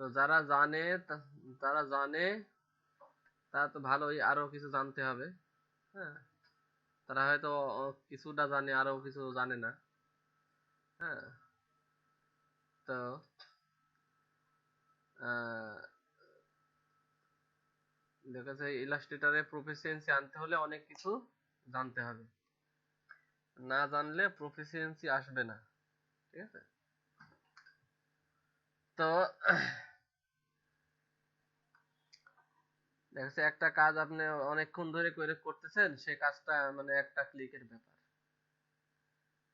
তো যারা জানে তারা তো ভালোই, আরো কিছু জানতে হবে। হ্যাঁ, তারা হয়তো কিছুটা জানে, আরো কিছু জানে না। হ্যাঁ, তো আহ, দেখা যায় ইলাস্ট্রেটরে প্রফিসিয়েন্সি আনতে হলে অনেক কিছু জানতে হবে, না জানলে প্রফিসিয়েন্সি আসবে না। ঠিক আছে, তো দেখা যাচ্ছে একটা কাজ আপনি অনেকক্ষণ ধরে করে করতেছেন, সে কাজটা মানে একটা ক্লিকের ব্যাপার,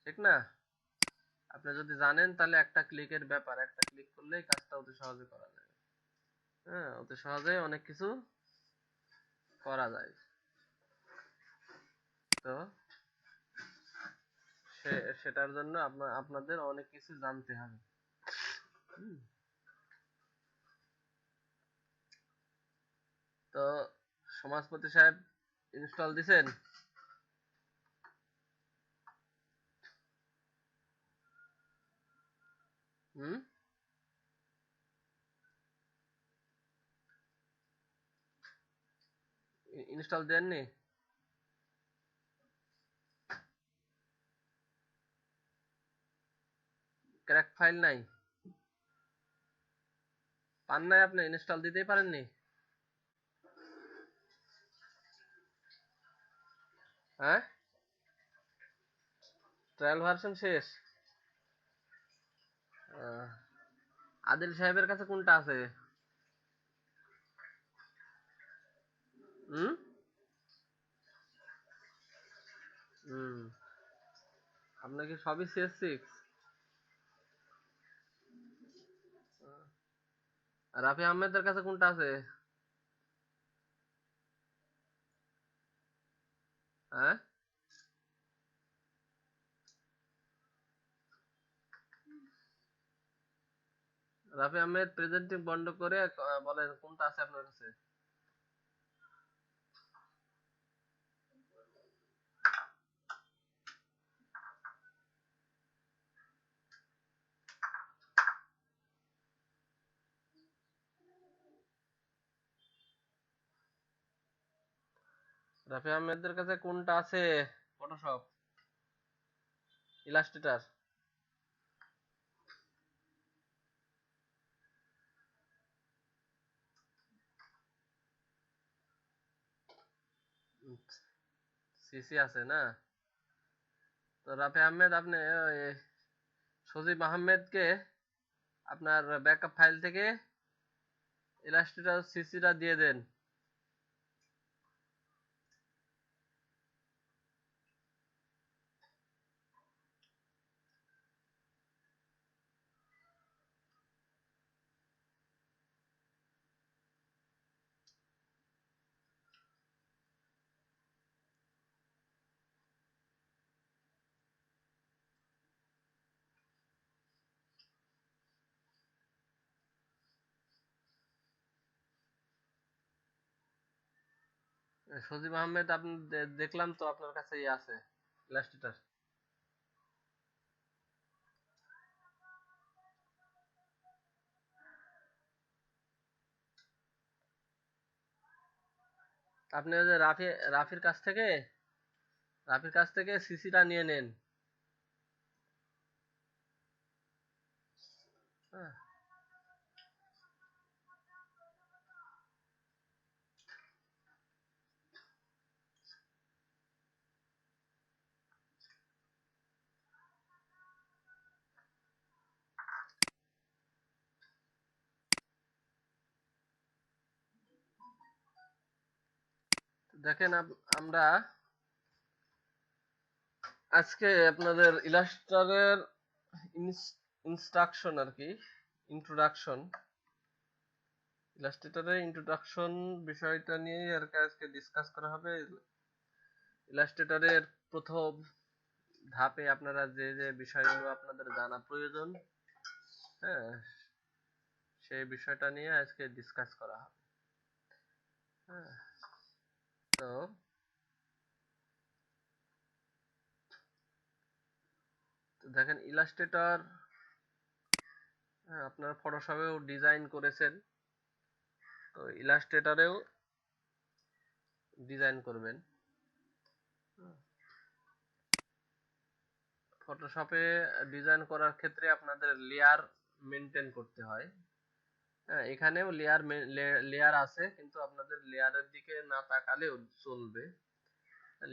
ঠিক না? আপনি যদি জানেন তাহলে একটা ক্লিকের ব্যাপার, একটা ক্লিক করলেই কাজটা অতি সহজে করা যায়। হ্যাঁ, অতি সহজে অনেক কিছু করা যায়। তো সেটার জন্য আপনাদের অনেক কিছু জানতে হবে। হুম, তো সমাজপতি সাহেব ইনস্টল দিছেন? হুম, ইনস্টল দেননি? ক্র্যাক ফাইল নাই? পান নাই? আপনি ইনস্টল দিতেই পারেননি? হ্যাঁ, ট্রায়াল ভার্সন শেষ? আহ, আদিল সাহেবের কাছে কোনটা আছে? হুম, হুম, আপনার কি সবই CS6? রাফি আহমেদের কাছে কোনটা আছে? হ্যাঁ, রাফি আহমেদ প্রেজেন্টিং বন্ধ করে বলেন কোনটা আছে আপনার কাছে? রাফি আহমেদের কাছে কোনটা আছে? Photoshop, Illustrator? সিসি আছে না? তো রাফি আহমেদ, আপনি ওই সজীব আহমেদকে আপনার ব্যাকআপ ফাইল থেকে ইলাস্ট্রেটর সিসিটা দিয়ে দেন। সজীব আহমেদ, আপনি দেখলাম তো আপনার কাছে আছে ইলাস্ট্রেটর। আপনি ওই যে রাফির কাছ থেকে সিসিটা নিয়ে নেন। হ্যাঁ, দেখেন আমরা আজকে আপনাদের ইলাস্ট্রেটরের ইনস্ট্রাকশন আর কি, ইন্ট্রোডাকশন, ইলাস্ট্রেটরের ইন্ট্রোডাকশন বিষয়টা নিয়ে আর কি আজকে ডিসকাস করা হবে। ইলাস্ট্রেটরের প্রথম ধাপে আপনারা যে যে বিষয়গুলো আপনাদের জানা প্রয়োজন, হ্যাঁ, সেই বিষয়টা নিয়ে আজকে ডিসকাস করা হবে। হ্যাঁ, তো দেখেন ইলাস্ট্রেটর হ্যাঁ, আপনারা ফটোশপেও ডিজাইন করেছেন, তো ইলাস্ট্রেটরেও ডিজাইন করবেন। ফটোশপে ডিজাইন করার ক্ষেত্রে আপনাদের লেয়ার মেনটেন করতে হয়। হ্যাঁ, এখানেও লেয়ার আছে, কিন্তু আপনাদের লেয়ারের দিকে না তাকালেও চলবে।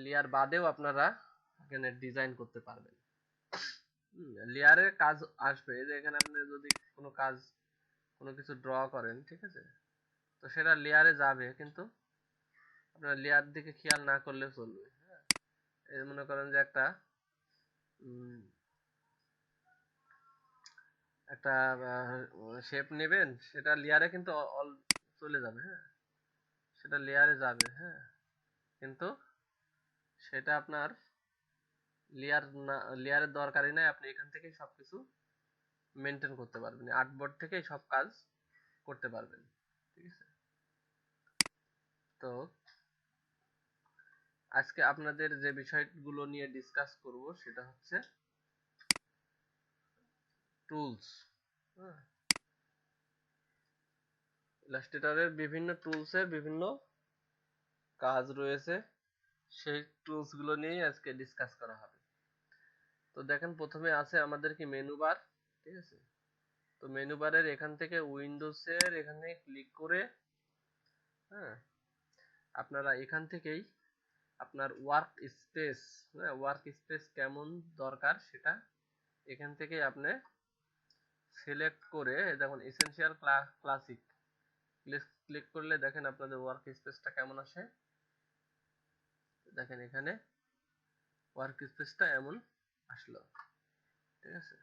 লেয়ার বাদেও আপনারা এখানে ডিজাইন করতে পারবেন। লেয়ারের কাজ আসবে, এই যে এখানে আপনি যদি কোনো কাজ, কোনো কিছু ড্র করেন, ঠিক আছে, তো সেটা লেয়ারে যাবে, কিন্তু আপনার লেয়ার দিকে খেয়াল না করলে চলবে। হ্যাঁ, এই মনে করেন যে একটা একটা শেপ নেবেন, সেটা লেয়ারে কিন্তু অল চলে যাবে। হ্যাঁ, সেটা লেয়ারে যাবে। হ্যাঁ, কিন্তু সেটা আপনার লেয়ার না, লেয়ারের দরকারই নাই, আপনি এখান থেকেই সবকিছু মেনটেন করতে পারবেন, আর্টবোর্ড থেকেই সব কাজ করতে পারবেন। ঠিক আছে, তো আজকে আপনাদের যে বিষয়গুলো নিয়ে ডিসকাস করব সেটা হচ্ছে টুলস। হ্যাঁ, ইলাস্ট্রেটরের বিভিন্ন টুলসের বিভিন্ন কাজ রয়েছে, সেই টুলস গুলো নিয়েই আজকে ডিসকাস করা হবে। তো দেখেন, প্রথমে আছে আমাদের কি মেনু বার। ঠিক আছে, তো মেনু বারের এখান থেকে উইন্ডোজের এখানে ক্লিক করে, হ্যাঁ, আপনারা এখান থেকেই আপনার ওয়ার্ক স্পেস, হ্যাঁ, ওয়ার্ক স্পেস কেমন দরকার সেটা এখান থেকেই আপনি সিলেক্ট করে, যেমন এসেনশিয়াল ক্লাসিক ক্লিক করলে দেখেন আপনাদের ওয়ার্ক স্পেসটা কেমন আসে। দেখেন এখানে ওয়ার্ক স্পেসটা এমন আসলো। ঠিক আছে,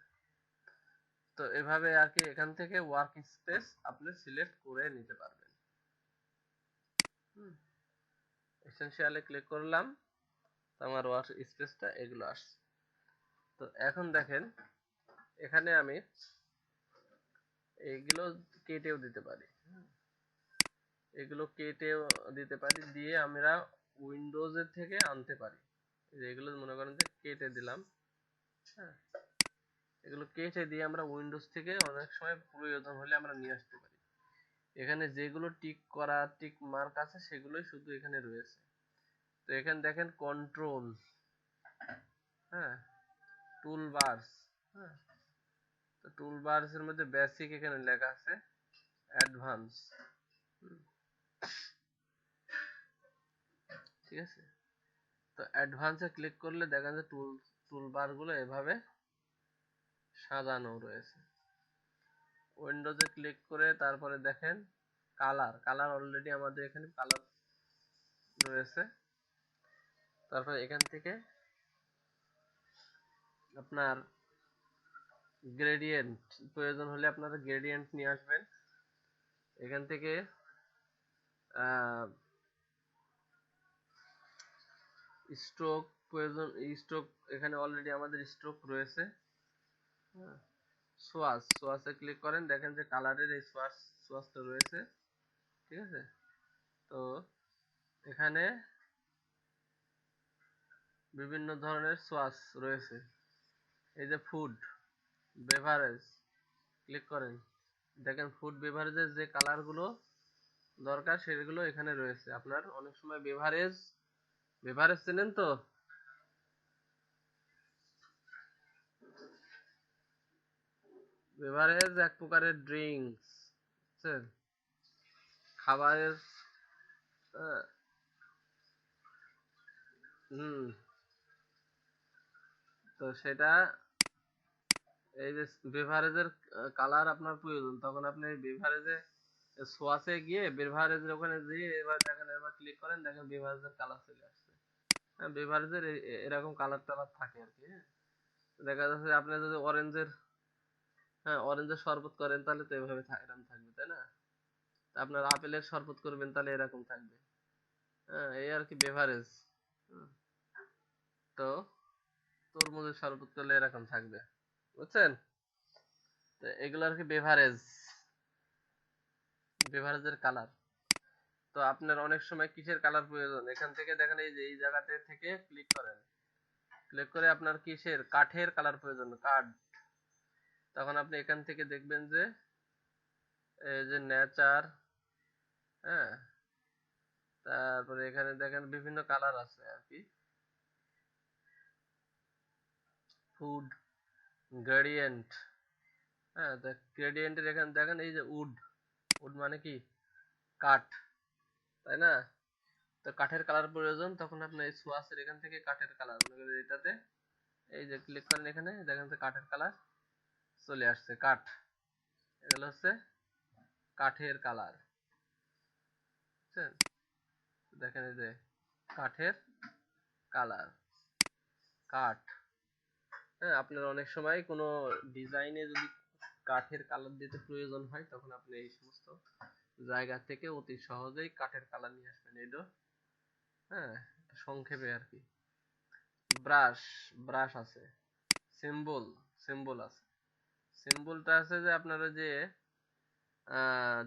তো এভাবে আর কি এখান থেকে ওয়ার্ক স্পেস আপনি সিলেক্ট করে নিতে পারবেন। এসেনশিয়ালে ক্লিক করলাম, তো আমার ওয়ার্ক স্পেসটা এগুলো আসছে। তো এখন দেখেন এখানে আমি এইগুলো কেটেও দিতে পারি, এগুলো কেটেও দিতে পারি, দিয়ে আমরা উইন্ডোজের থেকে আনতে পারি। এগুলো মনে করেন যে কেটে দিলাম। হ্যাঁ, এগুলো কেটে দিয়ে আমরা উইন্ডোজ থেকে অনেক সময় প্রয়োজন হলে আমরা নিয়ে আসতে পারি। এখানে যেগুলো টিক করা, টিক মার্ক আছে, সেগুলোই শুধু এখানে রয়েছে। তো এখানে দেখেন কন্ট্রোল, হ্যাঁ, টুল বার্স। হ্যাঁ, তো টুল বার্স এর মধ্যে বেসিক এখানে লেখা আছে, অ্যাডভান্স। ঠিক আছে, তো অ্যাডভান্সে ক্লিক করলে দেখেন যে টুলবার গুলো এভাবে সাজানো রয়েছে। উইন্ডোজে ক্লিক করে তারপরে দেখেন কালার, কালার অলরেডি আমাদের এখানে কালার রয়েছে। তারপরে এখান থেকে আপনার গ্রেডিয়েন্ট প্রয়োজন হলে আপনারা গ্রেডিয়েন্ট নিয়ে আসবেন। এখান থেকে স্ট্রোক প্রয়োজন, স্ট্রোক এখানে অলরেডি আমাদের স্ট্রোক রয়েছে। সোয়াসে ক্লিক করেন, দেখেন যে কালারের এই সোয়াসটা রয়েছে। ঠিক আছে, তো এখানে বিভিন্ন ধরনের সোয়াস রয়েছে। এই যে ফুড বেভারেজ ক্লিক করেন, দেখেন ফুড বেভারেজের যে কালারগুলো দরকার সেগুলো এখানে রয়েছে। আপনার অনেক সময় বেভারেজ, বেভারেজ চেনেন তো? বেভারেজ এক প্রকারের ড্রিঙ্কস, বুঝছেন, খাবারের। আহ, হুম, তো সেটা, এই যে বেভারেজের কালার আপনার প্রয়োজন, তখন আপনি বেভারেজে সোয়াসে গিয়ে বেভারেজের ওখানে গিয়ে এবার দেখেন, এবার ক্লিক করেন, দেখেন বেভারেজের কালার চলে আসছে। হ্যাঁ, বেভারেজের এরকম কালার টালার থাকে আর কি। হ্যাঁ, দেখা যাচ্ছে আপনি যদি অরেঞ্জের, হ্যাঁ, অরেঞ্জের শরবত করেন তাহলে তো এভাবে এরকম থাকবে, তাই না? আপনার আপেলের শরবত করবেন তাহলে এরকম থাকবে। হ্যাঁ, এই আর কি বেভারেজ। তো তরমুজের শরবত করলে এরকম থাকবে, বুঝছেন? তো এগুলো আর কি বেভারেজ, বেভারেজের কালার। তো আপনার অনেক সময় কিসের কালার প্রয়োজন, এখান থেকে দেখেন এই যে এই জায়গাতে থেকে ক্লিক করেন, ক্লিক করে আপনার কিসের, কাঠের কালার প্রয়োজন, কাঠ, তখন আপনি এখান থেকে দেখবেন যে এই যে নেচার, হ্যাঁ, তারপরে এখানে দেখেন বিভিন্ন কালার আছে আর কি, ফুড, গ্রেডিয়েন্ট, হ্যাঁ, গ্রেডিয়েন্টের এখানে দেখেন এই যে উড, উড মানে কি কাঠ, তাই না? তো কাঠের কালার প্রয়োজন, তখন আপনি এই সোয়াসের এখান থেকে কাঠের কালার মনে করেন এটাতে এই যে ক্লিক করেন, এখানে দেখেন যে কাঠের কালার চলে আসছে, কাঠ, এগুলো হচ্ছে কাঠের কালার, বুঝছেন? দেখেন এই যে কাঠের কালার, কাঠ, হ্যাঁ, আপনার অনেক সময় কোনো ডিজাইনে যদি কাঠের কালার দিতে প্রয়োজন হয় তখন আপনি এই সমস্ত জায়গা থেকে অতি সহজেই কাঠের কালার নিয়ে আসবেন। এটা, হ্যাঁ, সংক্ষেপে আর কি। ব্রাশ, ব্রাশ আছে, সিম্বল, সিম্বল আছে, সিম্বলটা আছে যে আপনারা যে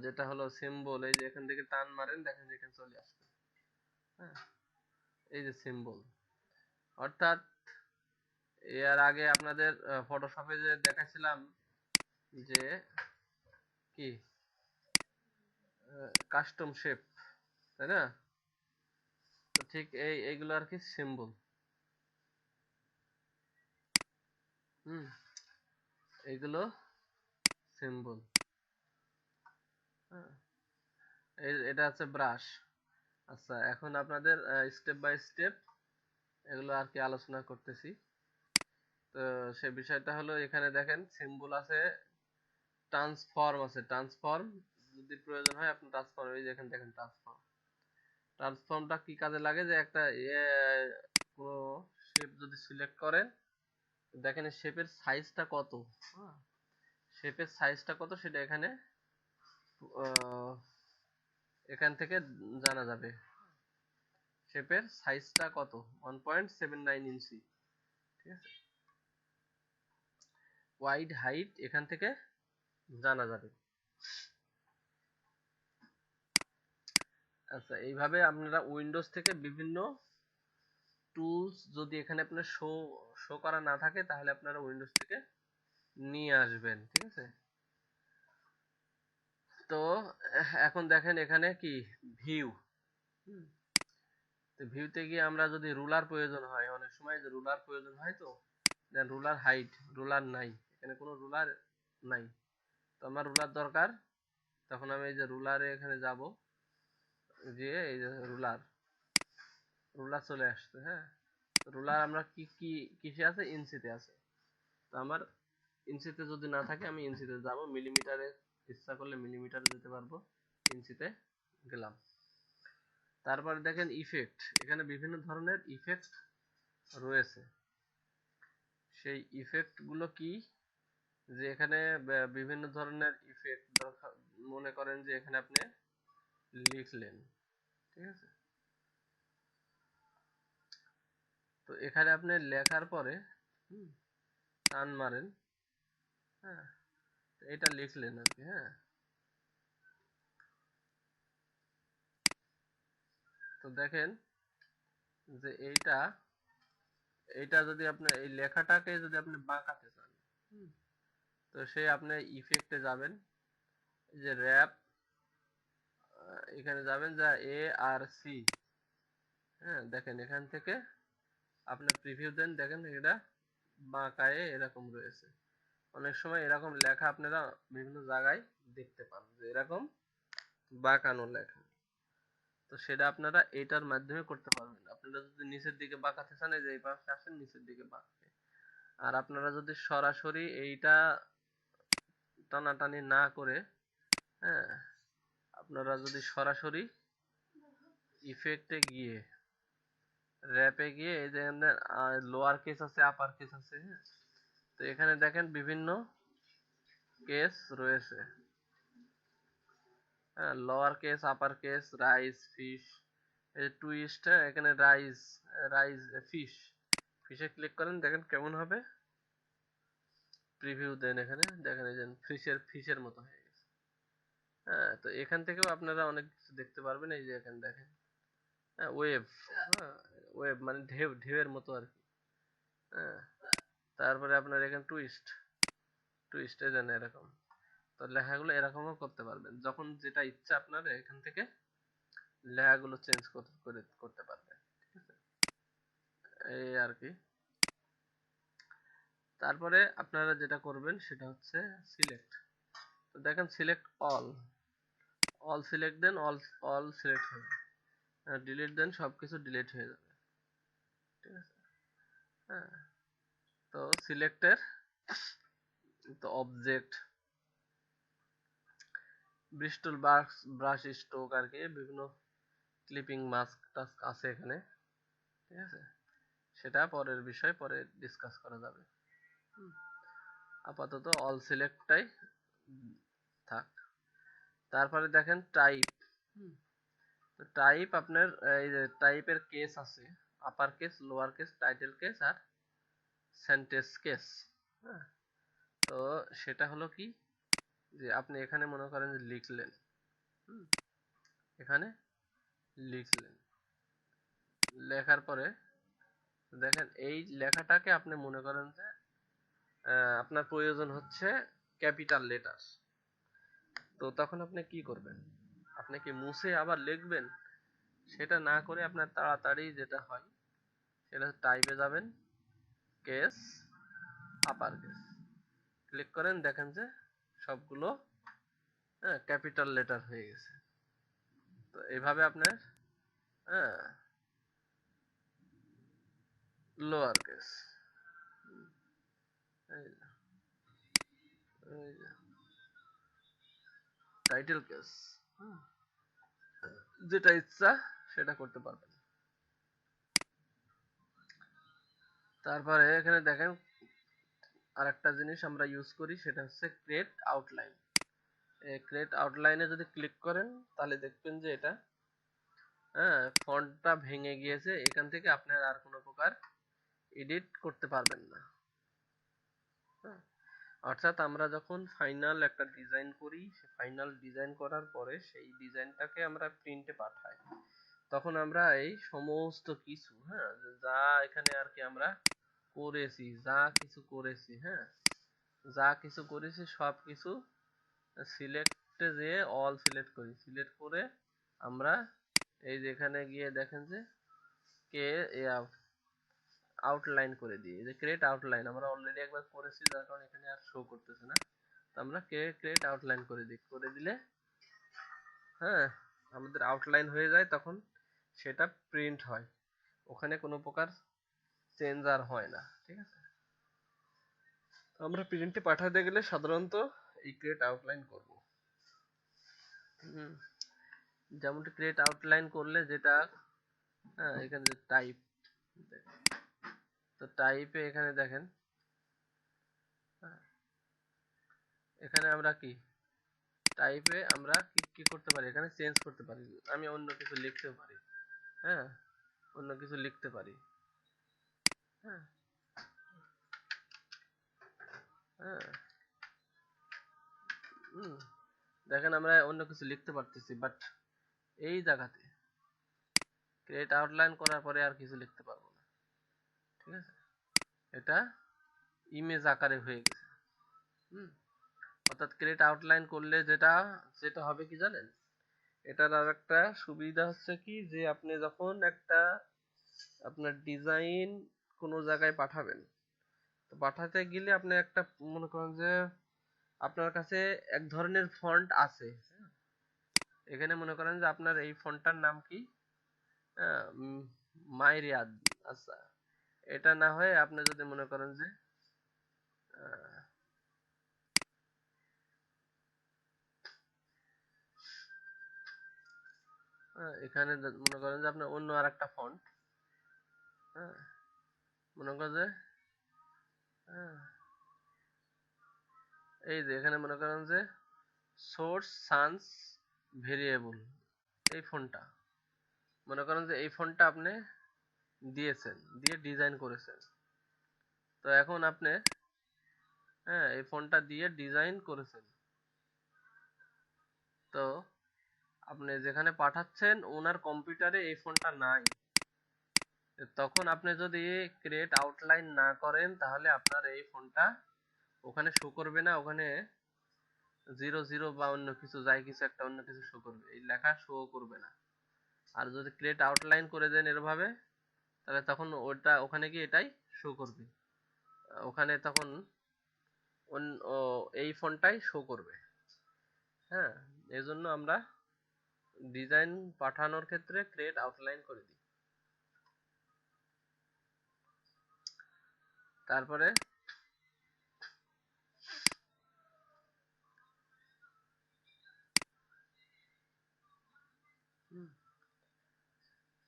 যেটা হলো সিম্বল, এই যে এখান থেকে টান মারেন দেখেন যে এখানে চলে আসবে, হ্যাঁ, এই যে সিম্বল, অর্থাৎ এর আগে আপনাদের ফটোশপে যে দেখাছিলাম যে কি কাস্টম শেপ, তাই না? তো ঠিক এইগুলো আর কি সিম্বল, হুম, এইগুলো সিম্বল, হ্যাঁ, এটা হচ্ছে ব্রাশ। আচ্ছা, এখন আপনাদের স্টেপ বাই স্টেপ এগুলো আর কি আলোচনা করতেছি। তো সে বিষয়টা হলো এখানে দেখেন সিম্বল আছে, ট্রান্সফর্ম আছে, ট্রান্সফর্ম যদি প্রয়োজন হয় আপনি ট্রান্সফর্ম, এই যে এখানে দেখেন ট্রান্সফর্ম, ট্রান্সফর্মটা কি কাজে লাগে যে একটা কোনো শেপ যদি সিলেক্ট করেন, দেখেন শেপের সাইজটা কত, হ্যাঁ, শেপের সাইজটা কত সেটা এখানে এখান থেকে জানা যাবে, শেপের সাইজটা কত, 1.79 ইঞ্চি, ঠিক আছে, ওয়াইড হাইট এখান থেকে জানা যাবে। আচ্ছা, এইভাবে আপনারা উইন্ডোজ থেকে বিভিন্ন টুলস যদি এখানে আপনার শো শো করা না থাকে তাহলে আপনারা উইন্ডোজ থেকে নিয়ে আসবেন, ঠিক আছে? তো এখন দেখেন এখানে কি ভিউ, তো ভিউতে গিয়ে আমরা যদি রুলার প্রয়োজন হয়, অনেক সময় যে রুলার প্রয়োজন হয়, তো দেন রুলার হাইট, রুলার নাই, এখানে কোনো রুলার নাই, তো আমার রুলার দরকার, তখন আমি এই যে রুলারে এখানে যাব, দিয়ে এই যে রুলার, রুলার চলে আসছে, হ্যাঁ, রুলার আমরা কি কি কিসে আছে, ইঞ্চিতে আছে, তো আমার ইঞ্চিতে যদি না থাকে আমি ইঞ্চিতে যাব, মিলিমিটারে ইচ্ছা করলে মিলিমিটারে যেতে পারবো, ইঞ্চিতে গেলাম। তারপরে দেখেন ইফেক্ট, এখানে বিভিন্ন ধরনের ইফেক্ট রয়েছে, সেই ইফেক্ট গুলো কি, যে এখানে বিভিন্ন ধরনের ইফেক্ট দরকার, মনে করেন যে এখানে আপনি লিখলেন, ঠিক আছে, তো এখানে আপনি লেখার পরে টান মারেন, হ্যাঁ, এটা লিখলেন আর কি, হ্যাঁ, তো দেখেন যে এইটা, এইটা যদি আপনি এই লেখাটাকে যদি আপনি বাঁকাতে চান, তো সেই আপনি ইফেক্টে যাবেন, এই যে র্যাপ, এখানে যাবেন যা এ আর সি, হ্যাঁ, দেখেন এখান থেকে আপনি প্রিভিউ দেন, দেখেন এটা বাঁকায়ে এরকম রয়েছে, অনেক সময় এরকম লেখা আপনারা বিভিন্ন জায়গায় দেখতে পান যে এরকম বাঁকানো লেখা, তো সেটা আপনারা এটার মাধ্যমে করতে পারবেন। আপনারা যদি নিচের দিকে বাঁকাতে চান, এই যে এই পাশে আসেন নিচের দিকে বাঁকবে, আর আপনারা যদি সরাসরি এইটা টানাটানি না করে, হ্যাঁ, আপনারা যদি সরাসরি ইফেক্টে গিয়ে র্যাপে গিয়ে এই যে লোয়ার কেস আছে, আপার কেস আছে, হ্যাঁ, তো এখানে দেখেন বিভিন্ন কেস রয়েছে, হ্যাঁ, lower case, upper case, rise, fish, এই টুইস্ট, হ্যাঁ, এখানে রাইজ, রাইজ ফিশ, ফিশে ক্লিক করেন দেখেন কেমন হবে, প্রিভিউ দেন, এখানে দেখেন এই যে ফিশের ফিশের মতো হয়ে গেছে, হ্যাঁ, তো এখান থেকেও আপনারা অনেক কিছু দেখতে পারবেন, এই যে এখানে দেখেন, হ্যাঁ, ওয়েভ, হ্যাঁ, ওয়েভ মানে ঢেউ, ঢেউয়ের মতো আর কি, হ্যাঁ, তারপরে আপনার এখানে টুইস্ট, একটু স্টেজে না এরকম। তো লেখাগুলো এরকমও করতে পারবেন, যখন যেটা ইচ্ছা আপনার এখান থেকে লেখাগুলো চেঞ্জ করতে পারবেন। ঠিক আছে, এই আর কি। তারপরে আপনারা যেটা করবেন সেটা হচ্ছে সিলেক্ট। তো দেখেন সিলেক্ট অল সিলেক্ট দেন, অল সিলেক্ট হবে, ডিলিট দেন সবকিছু ডিলিট হয়ে যাবে। ঠিক আছে, হ্যাঁ। তো সিলেক্টের তো অবজেক্ট, ব্রিস্টল ব্রাশ স্ট্রোক আর কি, বিভিন্ন ক্লিপিং মাস্ক টাস্ক আছে এখানে। ঠিক আছে, সেটা পরের বিষয়, পরে ডিসকাস করা যাবে। আপাতত অল সিলেক্টটাই থাক। তারপরে দেখেন টাইপ। টাইপ আপনার এই যে টাইপের কেস আছে, upper case, lower case, title case আর সেন্টেন্স কেস। হ্যাঁ, তো সেটা হলো কি, যে আপনি এখানে মনে করেন যে লিখলেন, এখানে লিখলেন, লেখার পরে দেখেন এই লেখাটাকে আপনি মনে করেন যে আপনার প্রয়োজন হচ্ছে ক্যাপিটাল লেটার। তো তখন আপনি কি করবেন, আপনি কি মুছে আবার লিখবেন? সেটা না করে আপনার তাড়াতাড়ি যেটা হয় সেটা টাইপে যাবেন, কেস, আপার কেস, ক্লিক করেন, দেখেন যে সবগুলো ক্যাপিটাল লেটার হয়ে গেছে। তো এইভাবে আপনার লোয়ার কেস, টাইটেল কেস, যেটা ইচ্ছা সেটা করতে পারবেন। তারপরে এখানে দেখেন আরেকটা জিনিস আমরা ইউজ করি, সেটা হচ্ছে ক্রিয়েট আউটলাইন। ক্রিয়েট আউটলাইনে যদি ক্লিক করেন তাহলে দেখবেন যে এটা ফন্টটা ভেঙে গিয়েছে, এখান থেকে আপনার আর কোনো প্রকার এডিট করতে পারবেন না। অর্থাৎ আমরা যখন ফাইনাল একটা ডিজাইন করি, ফাইনাল ডিজাইন করার পরে সেই ডিজাইনটাকে আমরা প্রিন্টে পাঠাই, তখন আমরা এই সমস্ত কিছু যা এখানে আর কি আমরা করেছি, যা কিছু করেছি, যা কিছু করেছি সব কিছু সিলেক্টে যেয়ে অল সিলেক্ট করি, সিলেক্ট করে আমরা এই যে এখানে গিয়ে দেখেন যে কে আউটলাইন করে দিই, এই যে ক্রিয়েট আউটলাইন আমরা অলরেডি একবার করেছি, যার কারণে এখানে আর শো করতেছে না। তো আমরা ক্রিয়েট আউটলাইন করে দিই, করে দিলে আমাদের আউটলাইন হয়ে যায়, তখন সেটা প্রিন্ট হয়, ওখানে কোনো প্রকার চেঞ্জ আর হয় না। ঠিক আছে, আমরা প্রিন্টে পাঠাতে গেলে সাধারণত এই ক্রিয়েট আউটলাইন করব। যেমন ক্রিয়েট আউটলাইন করলে যেটা এখানে যে টাইপ, তো টাইপে এখানে দেখেন এখানে আমরা কি টাইপে আমরা কি করতে পারি, এখানে চেঞ্জ করতে পারি, আমি অন্য কিছু লিখতে পারি, অন্য কিছু লিখতে পারি। হ্যাঁ হ্যাঁ দেখেন আমরা অন্য কিছু লিখতে পারতেছি, বাট এই জায়গাতে ক্রিয়েট আউটলাইন করার পরে আর কিছু লিখতে পারবো না। ঠিক আছে, এটা ইমেজ আকারে হয়ে গেছে। অর্থাৎ ক্রিয়েট আউটলাইন করলে যেটা যেটা হবে কি জানেন, এটার আর একটা সুবিধা হচ্ছে কি, যে আপনি যখন একটা আপনার ডিজাইন কোনো জায়গায় পাঠাবেন, তো পাঠাতে গেলে আপনি একটা মনে করেন যে আপনার কাছে এক ধরনের ফন্ট আছে, এখানে মনে করেন যে আপনার এই ফন্টটার নাম কি, মাইরিয়াদ। আচ্ছা, এটা না হয়ে আপনি যদি মনে করেন যে এখানে মনে করেন যে আপনার অন্য আর একটা ফন্ট, মনে করেন যে এই যে এখানে মনে করেন যে সোর্স সানস ভেরিয়েবল, এই ফন্টটা মনে করেন যে এই ফন্টটা আপনি দিয়েছেন, দিয়ে ডিজাইন করেছেন। তো এখন আপনি এই ফন্টটা দিয়ে ডিজাইন করেছেন, তো আপনি যেখানে পাঠাচ্ছেন ওনার কম্পিউটারে এই ফন্টটা নাই, তখন আপনি যদি ক্রিয়েট আউটলাইন না করেন তাহলে আপনার এই ফন্টটা ওখানে শো করবে না, ওখানে 00 বা অন্য কিছু যাই কিছু একটা অন্য কিছু শো করবে, এই লেখা শো করবে না। আর যদি ক্রিয়েট আউটলাইন করে দেন এভাবে, তাহলে তখন ওটা ওখানে গিয়ে এটাই শো করবে, ওখানে তখন এই ফন্টটাই শো করবে। হ্যাঁ, এই জন্য আমরা ডিজাইন পাঠানোর ক্ষেত্রে ক্রিয়েট আউটলাইন করে দিই। তারপরে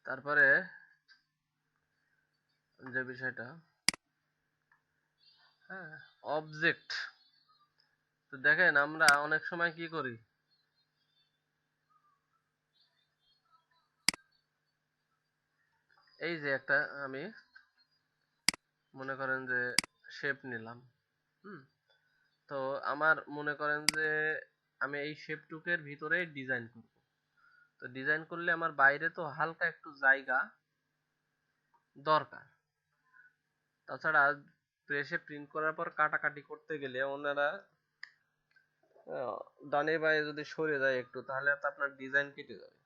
তারপরে যে বিষয়টা, হ্যাঁ, অবজেক্ট। তো দেখেন আমরা অনেক সময় কি করি, এই যে একটা আমি মনে করেন যে শেপ নিলাম, তো আমার মনে করেন যে আমি এই শেপটুকের ভিতরেই ডিজাইন করব। তো ডিজাইন করলে আমার বাইরে তো হালকা একটু জায়গা দরকার। তাছাড়া প্রেসে প্রিন্ট করার পর কাটাকাটি করতে গেলে ওনারা ডানে বাঁয়ে যদি সরে যায় একটু, তাহলে তো আপনার ডিজাইন কেটে যাবে।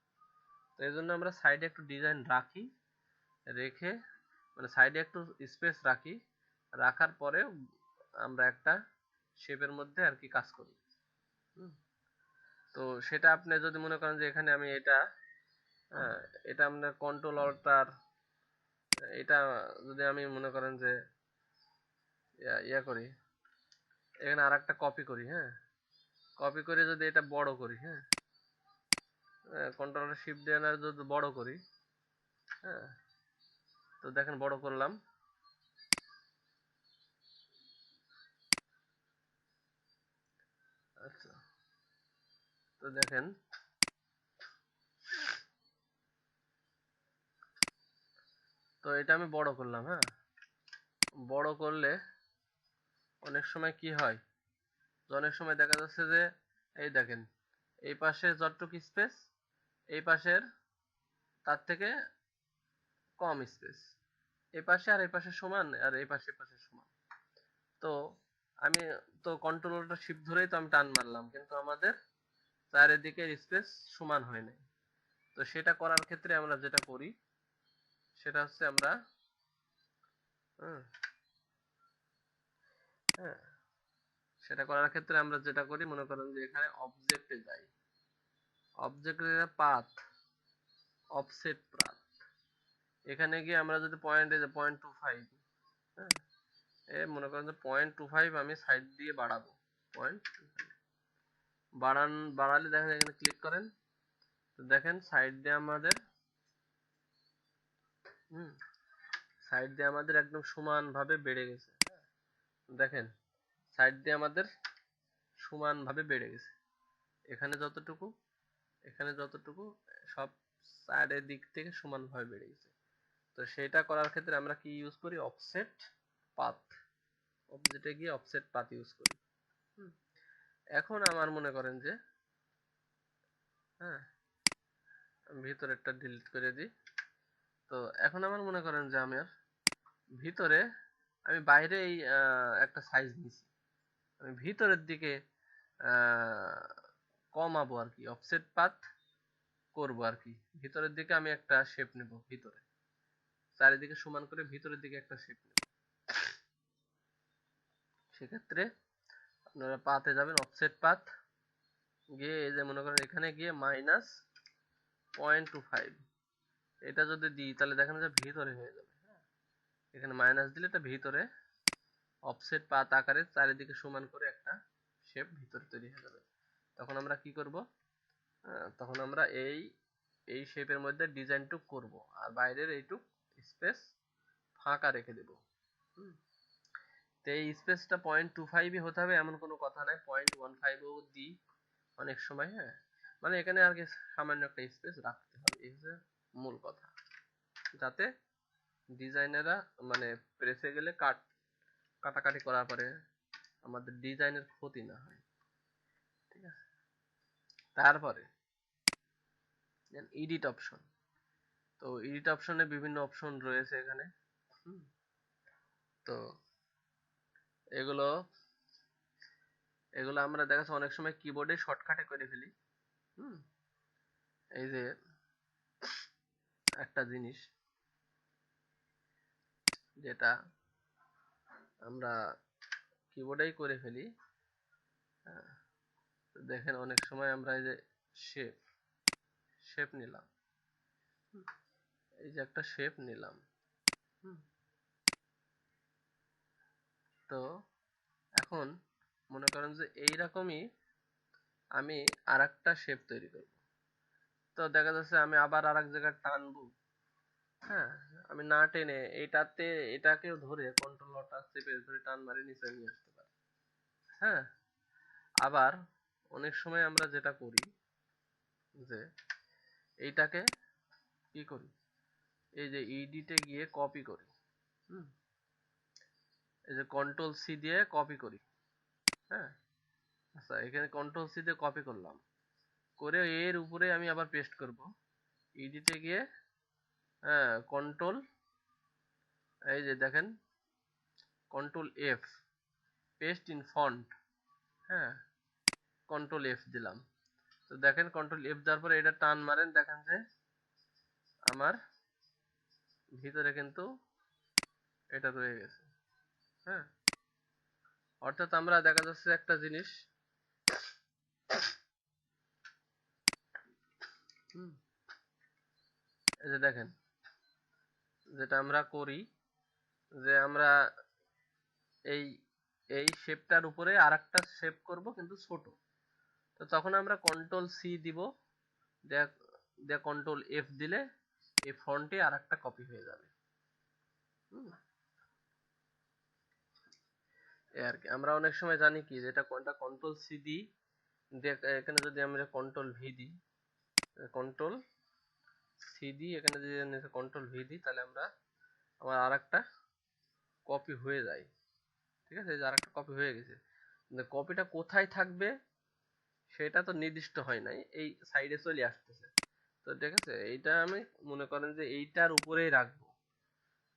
তো এই জন্য আমরা সাইডে একটু ডিজাইন রাখি, রেখে মানে সাইডে একটু স্পেস রাখি, রাখার পরে আমরা একটা শেপের মধ্যে আর কি কাজ করি। তো সেটা আপনি যদি মনে করেন যে এখানে আমি এটা, এটা আপনার কন্ট্রোল অল্টার, এটা যদি আমি মনে করেন যে ইয়া করি, এখানে আর একটা কপি করি, হ্যাঁ, কপি করে যদি এটা বড় করি, হ্যাঁ, কন্ট্রোল শিফট দিয়ে যদি বড় করি, হ্যাঁ, তো দেখেন বড় করলাম। আচ্ছা, তো দেখেন তো এটা আমি বড় করলাম, হ্যাঁ, বড় করলে অনেক সময় কি হয়, অনেক সময় দেখা যাচ্ছে যে এই দেখেন এই পাশে যতটুকু স্পেস, এই পাশের তার থেকে কম স্পেস, এই পাশে আর এই পাশে সমান, আর এই পাশে সমান। তো আমি তো কন্ট্রোলটা শিফট ধরেই তো আমি টান মারলাম, কিন্তু আমাদের চারিদিকের স্পেস সমান হয় নাই। তো সেটা করার ক্ষেত্রে আমরা যেটা করি সেটা হচ্ছে আমরা, হ্যাঁ, হ্যাঁ, সেটা করার ক্ষেত্রে আমরা যেটা করি মনে করেন যে এখানে অবজেক্টে যাই, অবজেক্টের পাথ, অফসেট পাথ, এখানে গিয়ে আমরা যদি পয়েন্টে যে 0.25, হ্যাঁ, মনে করেন যে 0.25 আমি সাইড দিয়ে বাড়াবো, 0.25 বাড়ালে দেখেন এখানে ক্লিক করেন, তো দেখেন সাইড দিয়ে আমাদের, সাইড দিয়ে আমাদের একদম সমান ভাবে বেড়ে গেছে। দেখেন সাইড দিয়ে আমাদের সমান ভাবে বেড়ে গেছে, এখানে যতটুকু, এখানে যতটুকু, সব সাইডের দিক থেকে সমান ভাবে বেড়ে গেছে। তো সেটা করার ক্ষেত্রে আমরা কি ইউজ করি, অফসেট পাথ, অবজেক্টে গিয়ে অফসেট পাথ ইউজ করি। এখন আমার মনে করেন যে, হ্যাঁ, ভিতরেরটা ডিলিট করে দিই। তো এখন আমার মনে করেন যে আমার ভিতরে, আমি বাইরে এই একটা সাইজ নিছি, আমি ভিতরের দিকে কমাবো আর কি, অফসেট পাথ করবো আর কি, ভিতরের দিকে আমি একটা শেপ নেব, ভিতরে চারিদিকে সমান করে ভিতরের দিকে একটা শেপ নেব। সেক্ষেত্রে আপনারা পাথে যাবেন, অফসেট পাথ গিয়ে এই যে মনে করেন এখানে গিয়ে -0.25, এটা যদি দিই তাহলে দেখেন যে ভিতরে হয়ে যাবে, এখানে মাইনাস দিলে এটা ভিতরে অফসেট পাথ আকারে চারিদিকে সমান করে একটা শেপ ভিতরে তৈরি হয়ে যাবে। তখন আমরা কি করব, তখন আমরা এই শেপের মধ্যে ডিজাইনটুক করব, আর বাইরের এইটুক স্পেস ফাঁকা রেখে দেব। তো এই স্পেসটা 0.25 হতে হবে এমন কোনো কথা নাই, 0.15ও দিই অনেক সময়, হ্যাঁ, মানে এখানে আর কি সামান্য একটা স্পেস রাখতে হবে, এই হচ্ছে মূল কথা, যাতে ডিজাইনেরা মানে প্রেসে গেলে কাটাকাটি করার পরে আমাদের ডিজাইনের ক্ষতি না হয়। ঠিক আছে, তারপরে এডিট অপশন। তো এডিট অপশনে বিভিন্ন অপশন রয়েছে এখানে, তো এগুলো এগুলো আমরা দেখা যাচ্ছে অনেক সময় কিবোর্ডে শর্টকাটে করে ফেলি। হুম এই যে একটা জিনিস যেটা আমরা কিবোর্ডেই করে ফেলি। দেখেন অনেক সময় আমরা এই যে শেপ শেপ নিলাম, এই যে একটা শেপ নিলাম। তো এখন মনে করেন যে এইরকমই আমি আর একটা শেপ তৈরি করব। তো দেখা যাচ্ছে আমি আবার আর এক জায়গায় টানবো। হ্যাঁ, আমি না টেনে এটাতে এটাকেও ধরে কন্ট্রোল চেপে ধরে টান মারি নিচে নিয়ে আসতে পারি। হ্যাঁ, আবার অনেক সময় আমরা যেটা করি যে এইটাকে কি করি, এই যে ইডিটে গিয়ে কপি করি। হুম এই যে কন্ট্রোল সি দিয়ে কপি করি। হ্যাঁ, আচ্ছা এখানে কন্ট্রোল সি দিয়ে কপি করলাম, করে এর উপরে আমি আবার পেস্ট করব। ইডিটে গিয়ে হ্যাঁ কন্ট্রোল, এই যে দেখেন control F, paste in font. হ্যাঁ, কন্ট্রোল এফ দিলাম। তো দেখেন কন্ট্রোল এফ দেওয়ার পরে এটা টান মারেন, দেখেন যে আমার ভিতরে কিন্তু এটা রয়ে গেছে। হ্যাঁ, অর্থাৎ আমরা দেখা যাচ্ছে একটা জিনিস এই যে দেখেন যেটা আমরা করি যে আমরা এই এই শেপটার উপরে আরেকটা শেপ করব কিন্তু ছোট। তো তখন আমরা কন্ট্রোল সি দিব, দেয়া কন্ট্রোল এফ দিলে এই ফন্টে আরেকটা কপি হয়ে যাবে। এই আর কি, আমরা অনেক সময় জানি কি যেটা কোনটা কন্ট্রোল সি দিই, এখানে যদি আমরা কন্ট্রোল ভি দিই, কন্ট্রোল সি দিই, এখানে যদি কন্ট্রোল ভি দিই, তাহলে আমরা আমার আরেকটা কপি হয়ে যায়। ঠিক আছে, এই যে আরেকটা কপি হয়ে গেছে। কপিটা কোথায় থাকবে সেটা তো নির্দিষ্ট হয় নাই, এই সাইডে চলে আসতেছে। তো ঠিক আছে, এইটা আমি মনে করেন যে এইটার উপরেই রাখবো।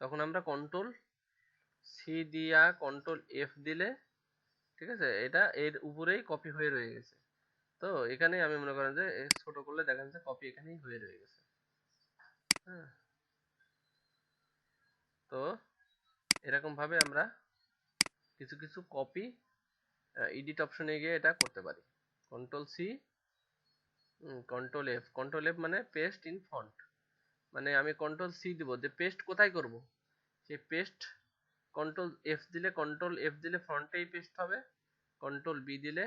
তখন আমরা কন্ট্রোল সি দিয়া কন্ট্রোল এফ দিলে ঠিক আছে এটা এর উপরেই কপি হয়ে রয়ে গেছে। তো এখানে আমি মনে করেন যে ছোট করলে দেখেন যে কপি এখানেই হয়ে রয়ে গেছে। হ্যাঁ, তো এরকম ভাবে আমরা কিছু কিছু কপি এডিট অপশনে গিয়ে এটা করতে পারি। Control C, control F, control F মানে পেস্ট ইন ফন্ট, মানে আমি কন্ট্রোল সি দিব যে পেস্ট কোথায় করব, সেই পেস্ট কন্ট্রোল এফ দিলে ফ্রন্টেই পেস্ট হবে, কন্ট্রোল বি দিলে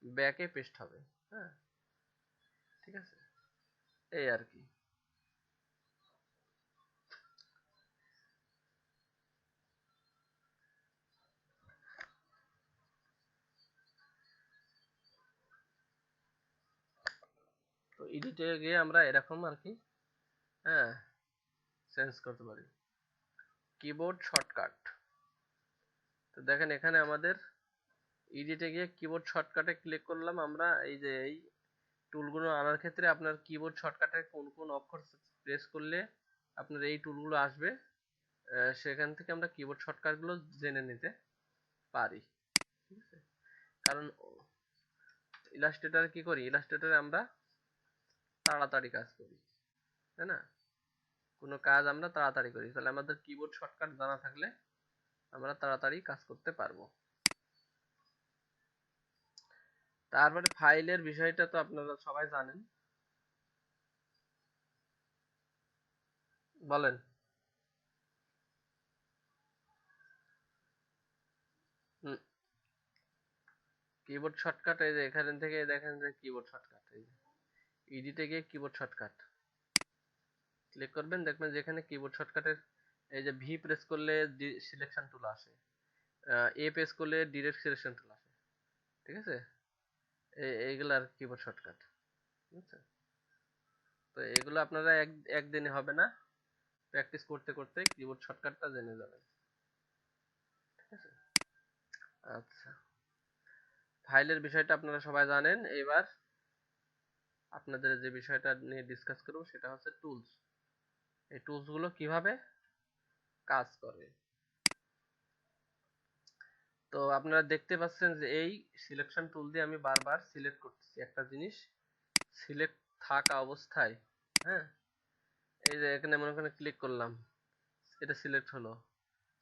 ব্যাকে পেস্ট হবে। হ্যাঁ, ঠিক আছে, এই আর কি। তো এডিটে গিয়ে আমরা এরকম আর কি হ্যাঁ চেঞ্জ করতে পারি। কিবোর্ড শর্টকাট, তো দেখেন এখানে আমাদের এডিটে গিয়ে কিবোর্ড শর্টকাটে ক্লিক করলাম আমরা। এই যে এই টুলগুলো আনার ক্ষেত্রে আপনার কিবোর্ড শর্টকাটে কোন কোন অক্ষর প্রেস করলে আপনার এই টুলগুলো আসবে, সেখান থেকে আমরা কিবোর্ড শর্টকাটগুলো জেনে নিতে পারি। ঠিক আছে, কারণ ইলাস্ট্রেটরে কি করি, ইলাস্ট্রেটরে আমরা তাড়াতাড়ি কাজ করি, তাই না? কোনো কাজ আমরা তাড়াতাড়ি করি, তাহলে আমাদের কিবোর্ড শর্টকাট জানা থাকলে আমরা তাড়াতাড়ি কাজ করতে পারবো। তারপরে ফাইলের বিষয়টা তো আপনারা সবাই জানেন, বলেন। কিবোর্ড শর্টকাট এই যে এখান থেকে দেখেন যে কিবোর্ড শর্টকাট, এই যে এডিটে গিয়ে কিবোর্ড শর্টকাট ক্লিক করবেন, দেখবেন যেখানে কিবোর্ড শর্টকাটের এই যে ভি প্রেস করলে সিলেকশন টুল আসে, এ প্রেস করলে ডিরেক্ট সিলেকশন টুল আসে। ঠিক আছে, এইগুলার কিবোর্ড শর্টকাট, বুঝছেন? তো এগুলো আপনারা একদিনে হবে না, প্র্যাকটিস করতে করতে কিবোর্ড শর্টকাটটা জেনে যাবেন। ঠিক আছে, আচ্ছা, ফাইলের বিষয়টা আপনারা সবাই জানেন। এবার আপনাদের যে বিষয়টা নিয়ে ডিসকাস করব সেটা হচ্ছে টুলস। এই টুলস গুলো কিভাবে কাজ করে। তো আপনারা দেখতে পাচ্ছেন যে এই সিলেকশন টুল দিয়ে আমি বারবার সিলেক্ট করতেছি একটা জিনিস সিলেক্ট থাকা অবস্থায়। হ্যাঁ, এই যে এখানে মনে করেন ক্লিক করলাম, এটা সিলেক্ট হলো।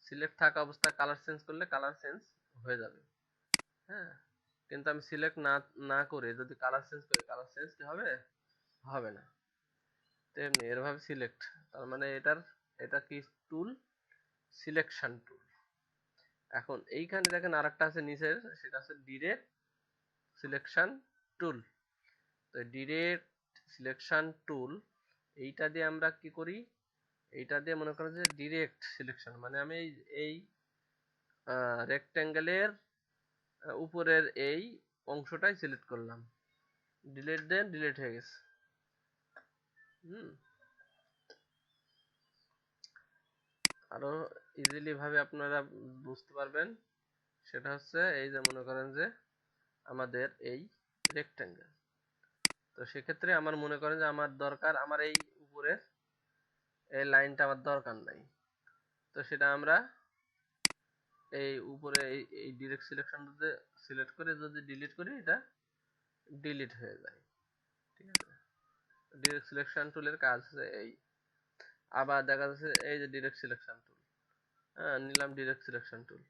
সিলেক্ট থাকা অবস্থায় কালার চেঞ্জ করলে কালার চেঞ্জ হয়ে যাবে। হ্যাঁ, কিন্তু আমি সিলেক্ট না না করে যদি কালার চেঞ্জ করি, কালার চেঞ্জ কি হবে? হবে না। তেমনি এরভাবে সিলেক্ট, তার মানে এটা কি টুল? Selection tool. এখন এইখানে দেখেন আরেকটা আছে নিচের, সেটা হচ্ছে ডিরেক্ট সিলেকশন টুল। তো ডিরেক্ট সিলেকশন টুল এইটা দিয়ে আমরা কি করি? এইটা দিয়ে মনে করেন যে ডিরেক্ট সিলেকশন, মানে আমি এই রেক্ট্যাঙ্গেলের উপরের এই অংশটাই সিলেক্ট করলাম, ডিলিট দেন, ডিলিট হয়ে গেছে। আরো ইজিলি ভাবে আপনারা বুঝতে পারবেন, সেটা হচ্ছে এই যে মনে করেন যে আমাদের এই রেক্ট্যাঙ্গেল, তো সেক্ষেত্রে আমার মনে করেন যে আমার দরকার, আমার এই উপরের এই লাইনটা আমার দরকার নাই, তো সেটা আমরা এই উপরে এই ডিরেক্ট সিলেকশন সিলেক্ট করে যদি ডিলিট করি, এটা ডিলিট হয়ে যায়। ঠিক আছে, ডিরেক্ট সিলেকশন টুলের কাজ হচ্ছে এই। আবার দেখা যাচ্ছে এই যে ডিরেক্ট সিলেকশন টুল, হ্যাঁ নিলাম ডিরেক্ট সিলেকশন টুল,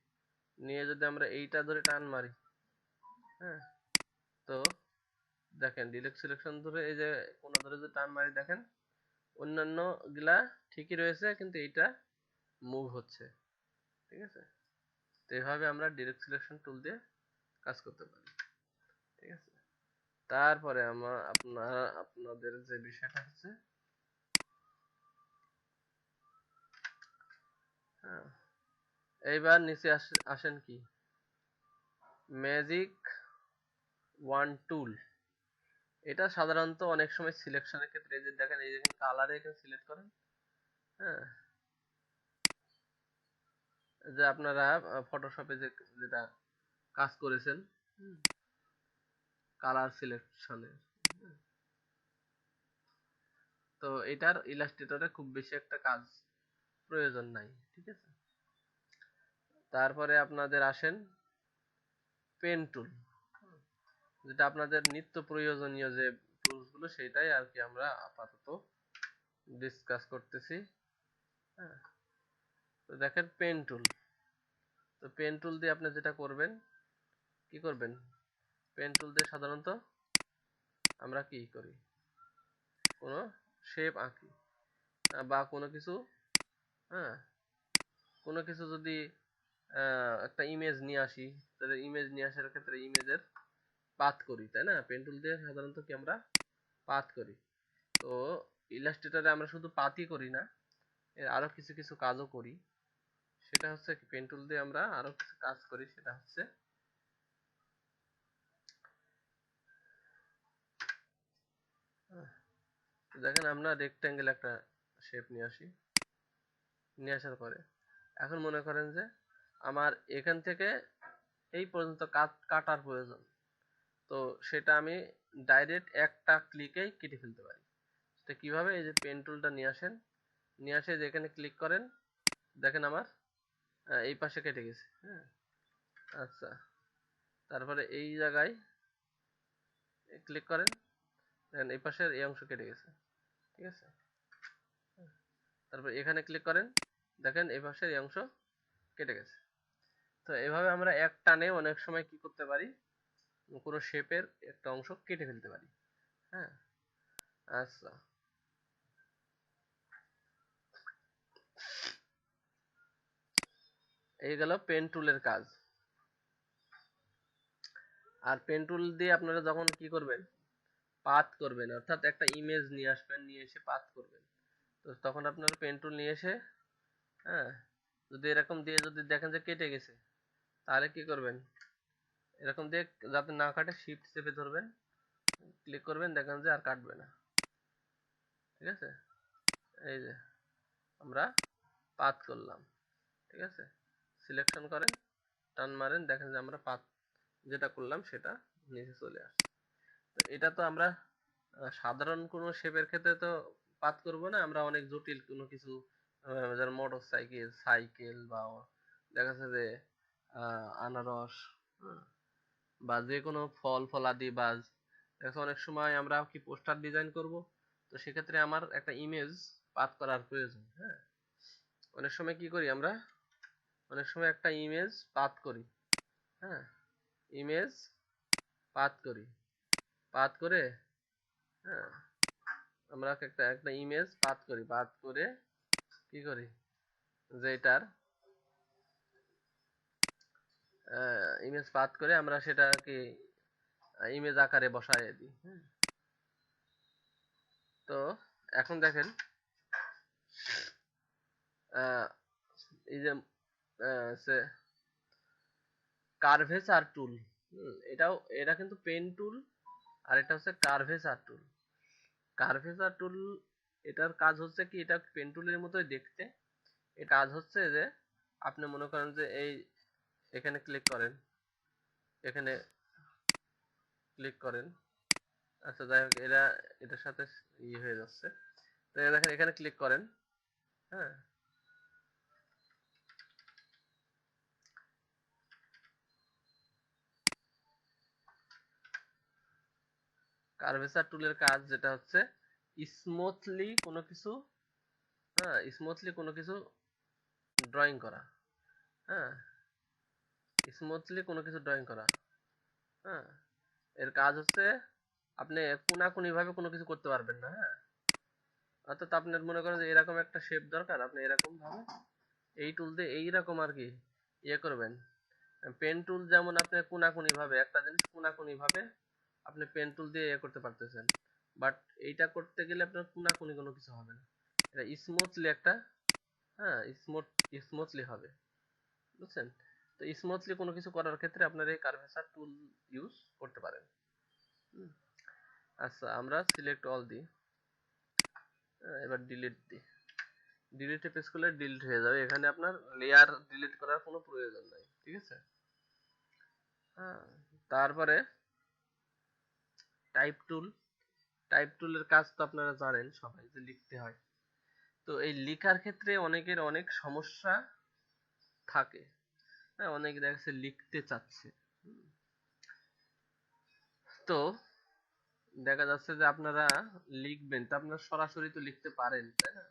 নিয়ে যদি আমরা এইটা ধরে টান মারি, হ্যাঁ, তো দেখেন ডিরেক্ট সিলেকশন ধরে এই যে কোনা ধরে যদি টান মারি, দেখেন অন্যান্য গুলা ঠিকই রয়েছে, কিন্তু এইটা মুভ হচ্ছে। ঠিক আছে, তো এইভাবে আমরা ডিরেক্ট সিলেকশন টুল দিয়ে কাজ করতে পারি। ঠিক আছে, তারপরে আপনাদের যে বিষয়টা হচ্ছে, হ্যাঁ, এইবার নিচে আসেন কি ম্যাজিক ওয়ান টুল। এটা সাধারণত অনেক সময় সিলেকশনের ক্ষেত্রে, এই যে দেখেন এই যে কালারে এখানে সিলেক্ট করেন, হ্যাঁ, যে আপনারা ফটোশপে যেটা কাজ করেছেন কালার সিলেকশনে, তো এটার ইলাস্ট্রেটরে খুব বেশি একটা কাজ প্রয়োজন নাই। ঠিক আছে, তারপরে আপনাদের আসেন পেন টুল, যেটা আপনাদের নিত্য প্রয়োজনীয় যে টুলস গুলো, সেটাই আর কি আমরা আপাতত ডিসকাস করতেছি। হ্যাঁ, তো দেখেন পেন টুল, তো পেন টুল দিয়ে আপনি যেটা করবেন, কি করবেন? পেন টুল দিয়ে সাধারণত আমরা কি করি? কোনো শেপ আঁকি বা কোনো কিছু, হ্যাঁ, কোনো কিছু যদি একটা ইমেজ নিয়ে আসি, তাহলে ইমেজ নিয়ে আসার ক্ষেত্রে ইমেজের পাথ করি, তাই না? পেন টুল দিয়ে সাধারণত কি আমরা পাথ করি। তো ইলাস্ট্রেটরে আমরা শুধু পাথই করি না, এর আরো কিছু কিছু কাজও করি। সেটা হচ্ছে কি পেন টুল দিয়ে আমরা আরো কিছু কাজ করি, সেটা হচ্ছে দেখেন আমরা রেক্ট্যাঙ্গেল একটা শেপ নিয়ে আসি, নিয়ে আসার পরে এখন মনে করেন যে আমার এখান থেকে এই পর্যন্ত কাটার প্রয়োজন, তো সেটা আমি ডাইরেক্ট একটা ক্লিকেই কেটে ফেলতে পারি। সেটা কিভাবে? এই যে পেন টুলটা নিয়ে আসেন, নিয়ে আসে যেখানে ক্লিক করেন, দেখেন আমার এই পাশে কেটে গেছে। হ্যাঁ, আচ্ছা, তারপরে এই জায়গায় ক্লিক করেন, দেখেন এই পাশের এই অংশ কেটে গেছে। ঠিক আছে, তারপর এখানে ক্লিক করেন, দেখেন এই পাশের এই অংশ কেটে গেছে। তো এভাবে আমরা এক টানে অনেক সময় কি করতে পারি? কোনো শেপের একটা অংশ কেটে ফেলতে পারি। হ্যাঁ, আচ্ছা, এই গেল পেন টুলের কাজ। আর পেন টুল দিয়ে আপনারা যখন কি করবেন, পাথ করবেন, অর্থাৎ একটা ইমেজ নিয়ে আসবেন, নিয়ে এসে পাথ করবেন, তো তখন আপনারা পেন টুল নিয়ে এসে, হ্যাঁ, যদি এরকম দিয়ে যদি দেখেন যে কেটে গেছে, তাহলে কি করবেন? এরকম দিয়ে যাতে না কাটে শিফট চেপে ধরবেন, ক্লিক করবেন, দেখেন যে আর কাটবে না। ঠিক আছে, এই যে আমরা পাথ করলাম। ঠিক আছে, সিলেকশন করেন, টান মারেন, দেখেন যে আমরা পাথ যেটা করলাম সেটা নিচে চলে আসছে। তো এটা তো আমরা সাধারণ কোনো শেপের ক্ষেত্রে তো পাথ করব না, আমরা অনেক জটিল কোনো কিছু, যেমন মোটর সাইকেল, সাইকেল, বা দেখা যাচ্ছে যে আনারস, হ্যাঁ, বা যে কোনো ফল ফলাদি, বা দেখো অনেক সময় আমরা কি পোস্টার ডিজাইন করব, তো সেক্ষেত্রে আমার একটা ইমেজ পাথ করার প্রয়োজন। হ্যাঁ, অনেক সময় কি করি আমরা, অনেক সময় একটা ইমেজ পাথ করি। হ্যাঁ, ইমেজ পাথ করি, পাথ করে, হ্যাঁ, আমরা একটা একটা ইমেজ পাথ করি, পাথ করে কি করি, যে এটার ইমেজ পাথ করে আমরা সেটাকে ইমেজ আকারে বসায় দিই। তো এখন দেখেন, আহ, এই যে কার্ভেচার টুল, এটা কিন্তু পেন টুল, আর এটা হচ্ছে কার্ভেচার টুল। কার্ভেচার টুল, এটার কাজ হচ্ছে কি, এটা পেন টুলের মতোই দেখতে। এর কাজ হচ্ছে যে আপনি মনে করেন যে এই এখানে ক্লিক করেন, এখানে ক্লিক করেন, আচ্ছা যাই হোক, এটার সাথে ইয়ে হয়ে যাচ্ছে। তো দেখেন এখানে ক্লিক করেন, হ্যাঁ, কার্ভেচার টুলের কাজ যেটা হচ্ছে স্মুথলি কোনো কিছু, হ্যাঁ, স্মুথলি কোনো কিছু ড্রয়িং করা। হ্যাঁ, স্মুথলি কোনো কিছু ড্রয়িং করা। হ্যাঁ, এর কাজ হচ্ছে আপনি কোনাকুনি ভাবে কোনো কিছু করতে পারবেন না। হ্যাঁ, অর্থাৎ আপনার মনে করেন যে এরকম একটা শেপ দরকার, আপনি এরকম ভাবে এই টুল দিয়ে এইরকম আর কি ইয়ে করবেন। পেন টুল যেমন আপনি কোনাকুনি ভাবে একটা জিনিস কোনাকুনি ভাবে আপনি পেন টুল দিয়ে ইয়ে করতে পারতেছেন, বাট এইটা করতে গেলে আপনার কোনাকুনি কোনো কিছু হবে না, এটা স্মুথলি একটা, হ্যাঁ, স্মুথলি হবে, বুঝছেন? তো স্মুথলি কোনো কিছু করার ক্ষেত্রে আপনার এই কার্ভেচার টুল ইউজ করতে পারেন। আচ্ছা, আমরা সিলেক্ট অল দিই, এবার ডিলিট দিই, ডিলিটে প্রেস করলে ডিলিট হয়ে যাবে, এখানে আপনার লেয়ার ডিলিট করার কোনো প্রয়োজন নাই। ঠিক আছে? হ্যাঁ, তারপরে টাইপ টুল, টাইপ টুলের কাজ তো আপনারা জানেন সবাই, যে লিখতে হয়। তো এই লেখার ক্ষেত্রে অনেকের অনেক সমস্যা থাকে। হ্যাঁ, অনেকে দেখা যাচ্ছে লিখতে চাচ্ছে, তো দেখা যাচ্ছে যে আপনারা লিখবেন, তো আপনারা সরাসরি তো লিখতে পারেন, তাই না?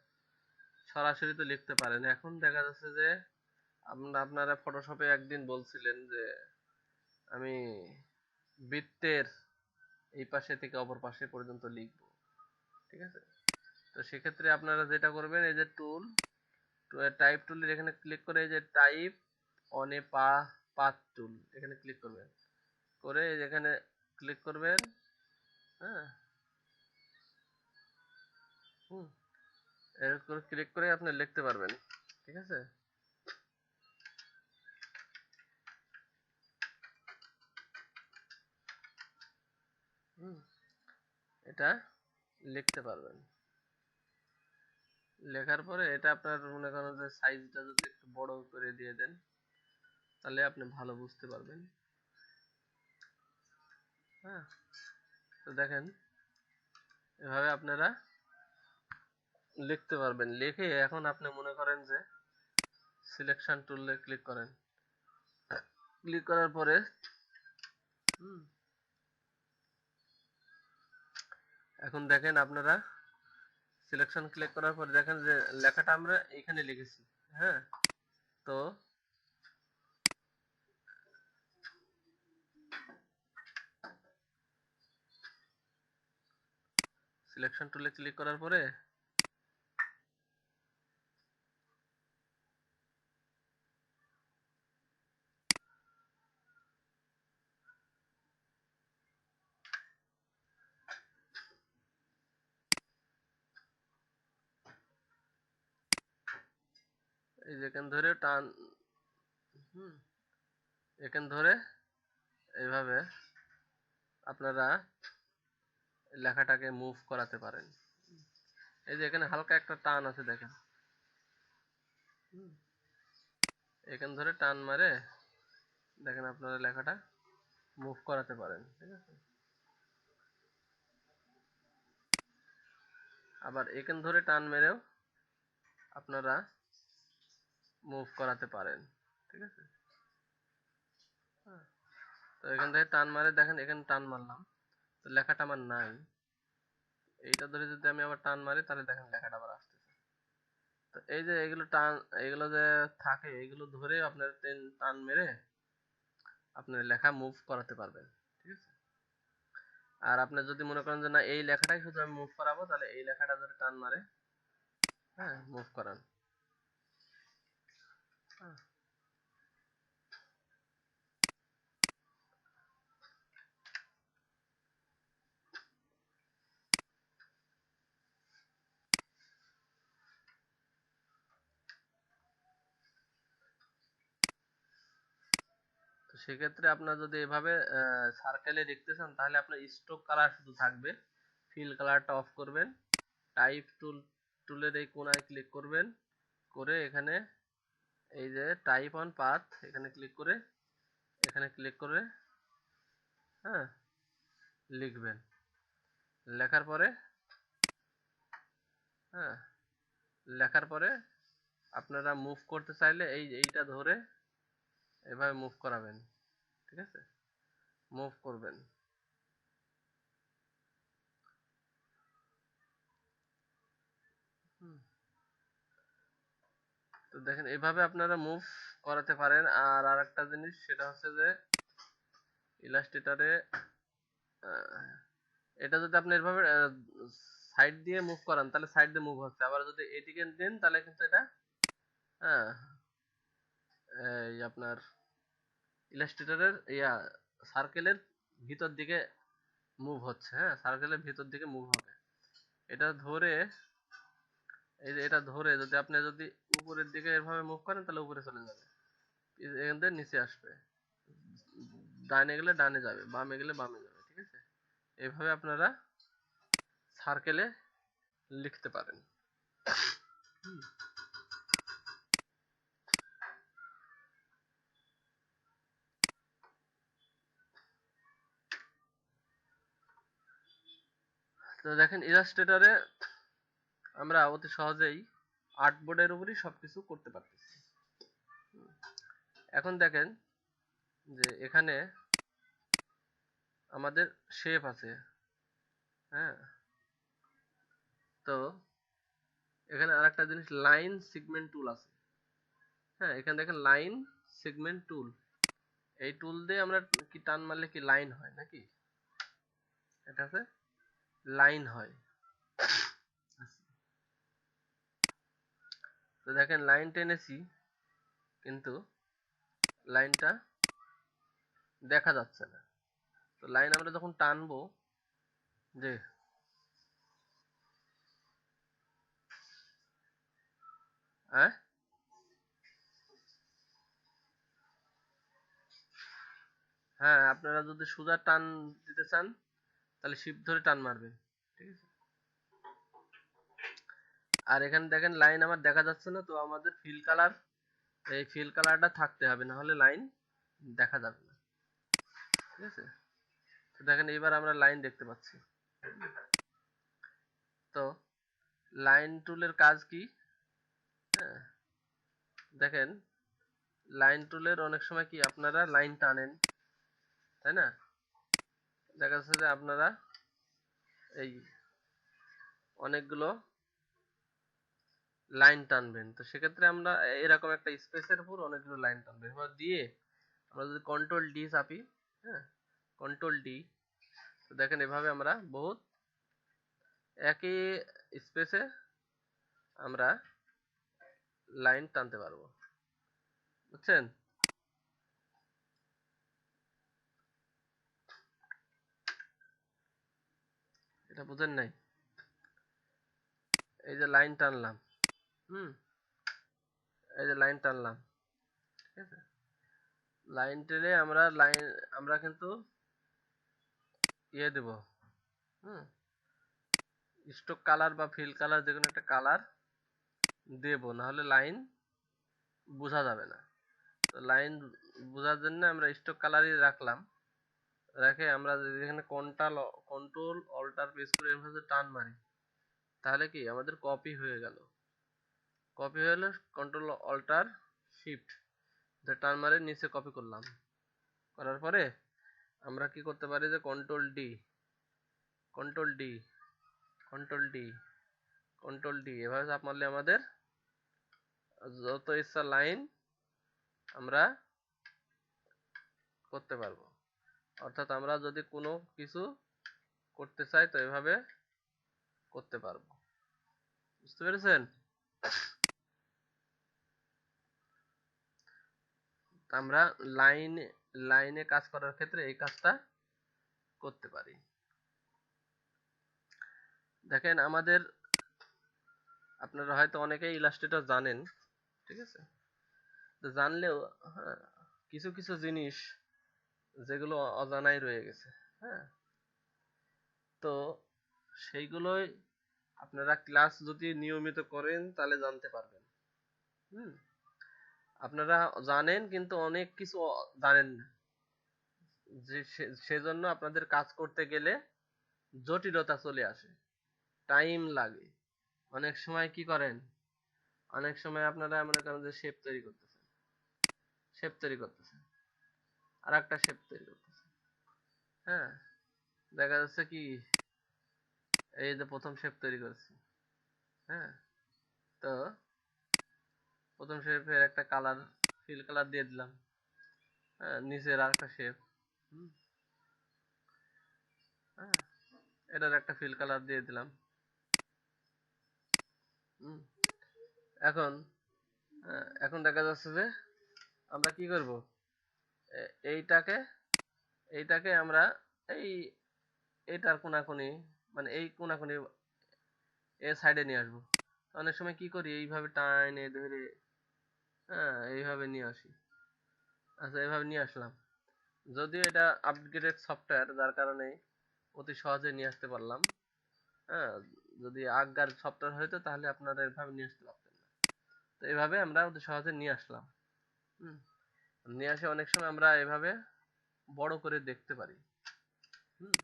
সরাসরি তো লিখতে পারেন। এখন দেখা যাচ্ছে যে আপনারা ফটোশপে একদিন বলছিলেন যে আমি বৃত্তের এই পাশে থেকে অপর পাশে পর্যন্ত লিখবো। ঠিক আছে? তো সেক্ষেত্রে আপনারা যেটা করবেন, এই যে টুল, টাইপ টুলের এখানে ক্লিক করে এই যে টাইপ অন এ পাথ টুল, এখানে ক্লিক করবেন, করে এখানে ক্লিক করবেন। হ্যাঁ, হুম, এর করে ক্লিক করে আপনি লিখতে পারবেন। ঠিক আছে? হুম, এটা লিখতে পারবেন। লেখার পরে এটা আপনার মনে করেন যে সাইজটা যদি একটু বড় করে দিয়ে দেন, তাহলে আপনি ভালো বুঝতে পারবেন। হ্যাঁ, তো দেখেন এভাবে আপনারা লিখতে পারবেন। লিখে এখন আপনি মনে করেন যে সিলেকশন টুলে ক্লিক করেন, ক্লিক করার পরে হুম, এখন দেখেন আপনারা সিলেকশন ক্লিক করার পরে দেখেন যে লেখাটা আমরা এখানে লিখেছি। হ্যাঁ, তো সিলেকশন টুলে ক্লিক করার পরে এই যে এখান ধরে টান, হুম, এখান ধরে এইভাবে আপনারা লেখাটাকে মুভ করাতে পারেন। এই যে এখানে হালকা একটা টান আছে দেখেন, হুম, এখান ধরে টান মারে দেখেন আপনারা লেখাটা মুভ করাতে পারেন। ঠিক আছে? আবার এখান ধরে টান মেরেও আপনারা মুভ করাতে পারেন। ঠিক আছে? হ্যাঁ, তো এখান থেকে টান মারে, দেখেন এখানে টান মারলাম, তো লেখাটা আমার নাই। এইটা ধরে যদি আমি আবার টান মারি তাহলে দেখেন লেখাটা আবার আসতেছে। তো এই যে এগুলো টান, এগুলো যে থাকে এগুলো ধরে আপনার টান মেরে আপনার লেখা মুভ করাতে পারবেন, ঠিক আছে। আর আপনি যদি মনে করেন যে না এই লেখাটাই শুধু আমি মুভ করাবো, তাহলে এই লেখাটা ধরে টান মারে, হ্যাঁ, মুভ করান। হ্যাঁ, তো সেক্ষেত্রে আপনার যদি এভাবে সার্কেলে দেখতে চান তাহলে আপনার স্ট্রোক কালার শুধু থাকবে, ফিল কালারটা অফ করবেন, টাইপ টুলের এই কোনায় ক্লিক করবেন, করে এখানে এই যে টাইপ অন পাথ এখানে ক্লিক করে, এখানে ক্লিক করে, হ্যাঁ, লিখবেন। লেখার পরে, হ্যাঁ, লেখার পরে আপনারা মুভ করতে চাইলে এইটা ধরে এভাবে মুভ করাবেন, ঠিক আছে, মুভ করবেন। হুম, তো দেখেন এইভাবে আপনারা মুভ করাতে পারেন। আর আরেকটা জিনিস সেটা হচ্ছে যে ইলাস্ট্রেটরে এটা যদি আপনি এভাবে সাইড দিয়ে মুভ করান তাহলে সাইড দিয়ে মুভ হচ্ছে, আবার যদি এদিকে দেন তাহলে কিন্তু এটা, হ্যাঁ, এই আপনার ইলাস্ট্রেটরের সার্কেলের ভিতর দিকে মুভ হচ্ছে, হ্যাঁ, সার্কেলের ভিতর দিকে মুভ হবে। এটা ধরে, এই যে এটা ধরে যদি আপনি যদি উপরের দিকে এভাবে মুভ করেন তাহলে উপরে চলে যাবে, এখান থেকে নিচে আসবে, ডানে গেলে ডানে যাবে, বামে গেলে বামে যাবে, ঠিক আছে। এইভাবে আপনারা সার্কেলে লিখতে পারেন। তো দেখেন ইলাস্ট্রেটরে আমরা অতি সহজেই আর্টবোর্ডের উপরই সবকিছু করতে পারতেছি। এখন দেখেন যে এখানে আমাদের শেপ আছে, হ্যাঁ, তো এখানে আরেকটা জিনিস লাইন সেগমেন্ট টুল আছে, হ্যাঁ, এখানে দেখেন লাইন সেগমেন্ট টুল, এই টুল দিয়ে আমরা কি টান মারলে কি লাইন হয় নাকি, এটা আছে লাইন হয়। তো দেখেন লাইন টেনেছি কিন্তু লাইনটা দেখা যাচ্ছে না। তো লাইন আমরা যখন টানবো, যে হ্যাঁ, হ্যাঁ, আপনারা যদি সোজা টান দিতে চান তাহলে শিপ ধরে টান মারবেন, ঠিক আছে। আর এখানে দেখেন লাইন আমার দেখা যাচ্ছে না, তো আমাদের ফিল কালার, এই ফিল কালারটা থাকতে হবে, না হলে লাইন দেখা যাবে না, ঠিক আছে। তো দেখেন এইবার আমরা লাইন দেখতে পাচ্ছি। তো লাইন টুলের কাজ কি, হ্যাঁ, দেখেন লাইন টুলের অনেক সময় কি আপনারা লাইন টানেন, তাই না, দেখা যাচ্ছে যে আপনারা এই অনেকগুলো লাইন টানবেন, তো সেক্ষেত্রে আমরা এরকম একটা স্পেসের উপর অনেকগুলো লাইন টানবেন, এবার দিয়ে আমরা যদি কন্ট্রোল ডি চাপি, হ্যাঁ, কন্ট্রোল ডি, তো দেখেন এভাবে আমরা বহুত একই স্পেসে আমরা লাইন টানতে পারবো, বুঝছেন। এটা বুঝেন নাই, এই যে লাইন টানলাম, হুম, এই যে লাইন টানলাম, ঠিক আছে, লাইন টেনে আমরা কিন্তু দেব, হুম, স্ট্রোক কালার বা ফিল কালার যে কোনো একটা কালার দেব, না হলে লাইন বোঝা যাবে না। তো লাইন বোঝার জন্য আমরা স্ট্রোক কালারই রাখলাম, রেখে আমরা যদি এখানে কন্ট্রোল অল্টার প্রেস করে এভাবে টান মারি তাহলে কি আমাদের কপি হয়ে গেল, কপি হয়ে গেলে কন্ট্রোল অল্টার শিফট টান মারে নিচে কপি করলাম, করার পরে আমরা কি করতে পারি যে control D, control D, control D, control D এভাবে চাপ মারলে আমাদের যত ইচ্ছা লাইন আমরা করতে পারবো। অর্থাৎ আমরা যদি কোনো কিছু করতে চাই তো এভাবে করতে পারবো। বুঝতে পেরেছেন? আমরা লাইনে লাইনে কাজ করার ক্ষেত্রে এই কাজটা করতে পারি। দেখেন আমাদের, আপনারা হয়তো অনেকেই ইলাস্ট্রেটর জানেন, ঠিক আছে, তো জানলেও হ্যাঁ, কিছু কিছু জিনিস যেগুলো অজানাই রয়ে গেছে, হ্যাঁ, তো সেইগুলোই আপনারা ক্লাস যদি নিয়মিত করেন তাহলে জানতে পারবেন। হুম, আপনারা জানেন কিন্তু অনেক কিছু জানেন না, যে সেজন্য আপনাদের কাজ করতে গেলে জটিলতা চলে আসে, টাইম লাগে। অনেক সময় কি করেন, অনেক সময় আপনারা মনে করেন যে শেপ তৈরি করতেছেন, শেপ তৈরি করতেছেন, আর একটা শেপ তৈরি করতেছেন, হ্যাঁ, দেখা যাচ্ছে কি এই যে প্রথম শেপ তৈরি করেছি, হ্যাঁ, তো প্রথম শেপের একটা কালার, ফিল কালার দিয়ে দিলাম, হ্যাঁ, নিচের আর একটা শেপ, হ্যাঁ, এটার একটা ফিল কালার দিয়ে দিলাম। হুম, এখন এখন দেখা যাচ্ছে যে আমরা কি করব, এইটাকে এইটাকে আমরা এই এটার কোনাকুনি, মানে এই কোনাকুনি এ সাইডে নিয়ে আসবো। অনেক সময় কি করি, এইভাবে টাইনে ধরে, হ্যাঁ, এইভাবে নিয়ে আসি। আচ্ছা, এইভাবে নিয়ে আসলাম, যদিও এটা আপগ্রেডেড সফটওয়্যার যার কারণে অতি সহজে নিয়ে আসতে পারলাম, হ্যাঁ, যদি আগগার সফটওয়্যার হইতো তাহলে আপনারা এভাবে নিয়ে আসতে পারতেন না। তো এইভাবে আমরা অতি সহজে নিয়ে আসলাম। হুম, নিয়ে আসে অনেক সময় আমরা এভাবে বড় করে দেখতে পারি, হুম,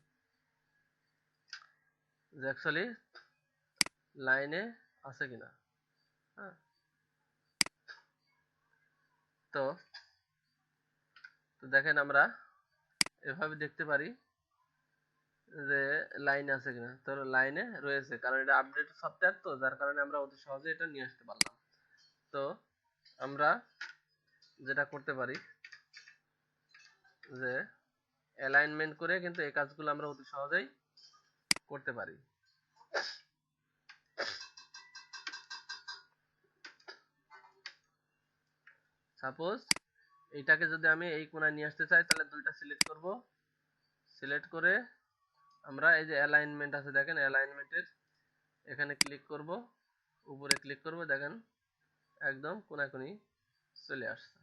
যে অ্যাকচুয়ালি লাইনে আছে কিনা, হ্যাঁ, তো তো দেখেন আমরা এভাবে দেখতে পারি যে লাইনে আছে কিনা, তো লাইনে রয়েছে, কারণ এটা আপডেট সফটওয়্যার, তো যার কারণে আমরা অতি সহজে এটা নিয়ে আসতে পারলাম। তো আমরা যেটা করতে পারি যে অ্যালাইনমেন্ট করে কিন্তু এই কাজগুলো আমরা অতি সহজেই করতে পারি। সাপোজ এইটাকে যদি আমি এই কোণায় নিয়ে আসতে চাই তাহলে দুইটা সিলেক্ট করব, সিলেক্ট করে আমরা এই যে অ্যালাইনমেন্ট আছে দেখেন, অ্যালাইনমেন্টের এখানে ক্লিক করব, উপরে ক্লিক করব, দেখেন একদম কোনাকুনি চলে আসছে।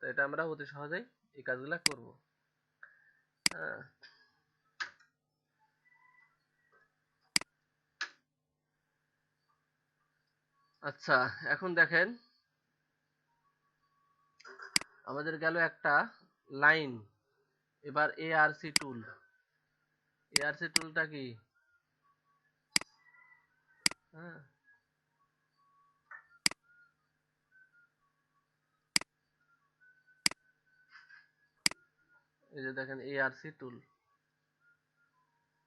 তো এটা আমরা অতি সহজেই এই কাজগুলা করব, হ্যাঁ। আচ্ছা, এখন দেখেন আমাদের গেল একটা লাইন, এবার এআরসি টুল। এআরসি টুলটা কি, হ্যাঁ, এই যে দেখেন এআরসি টুল,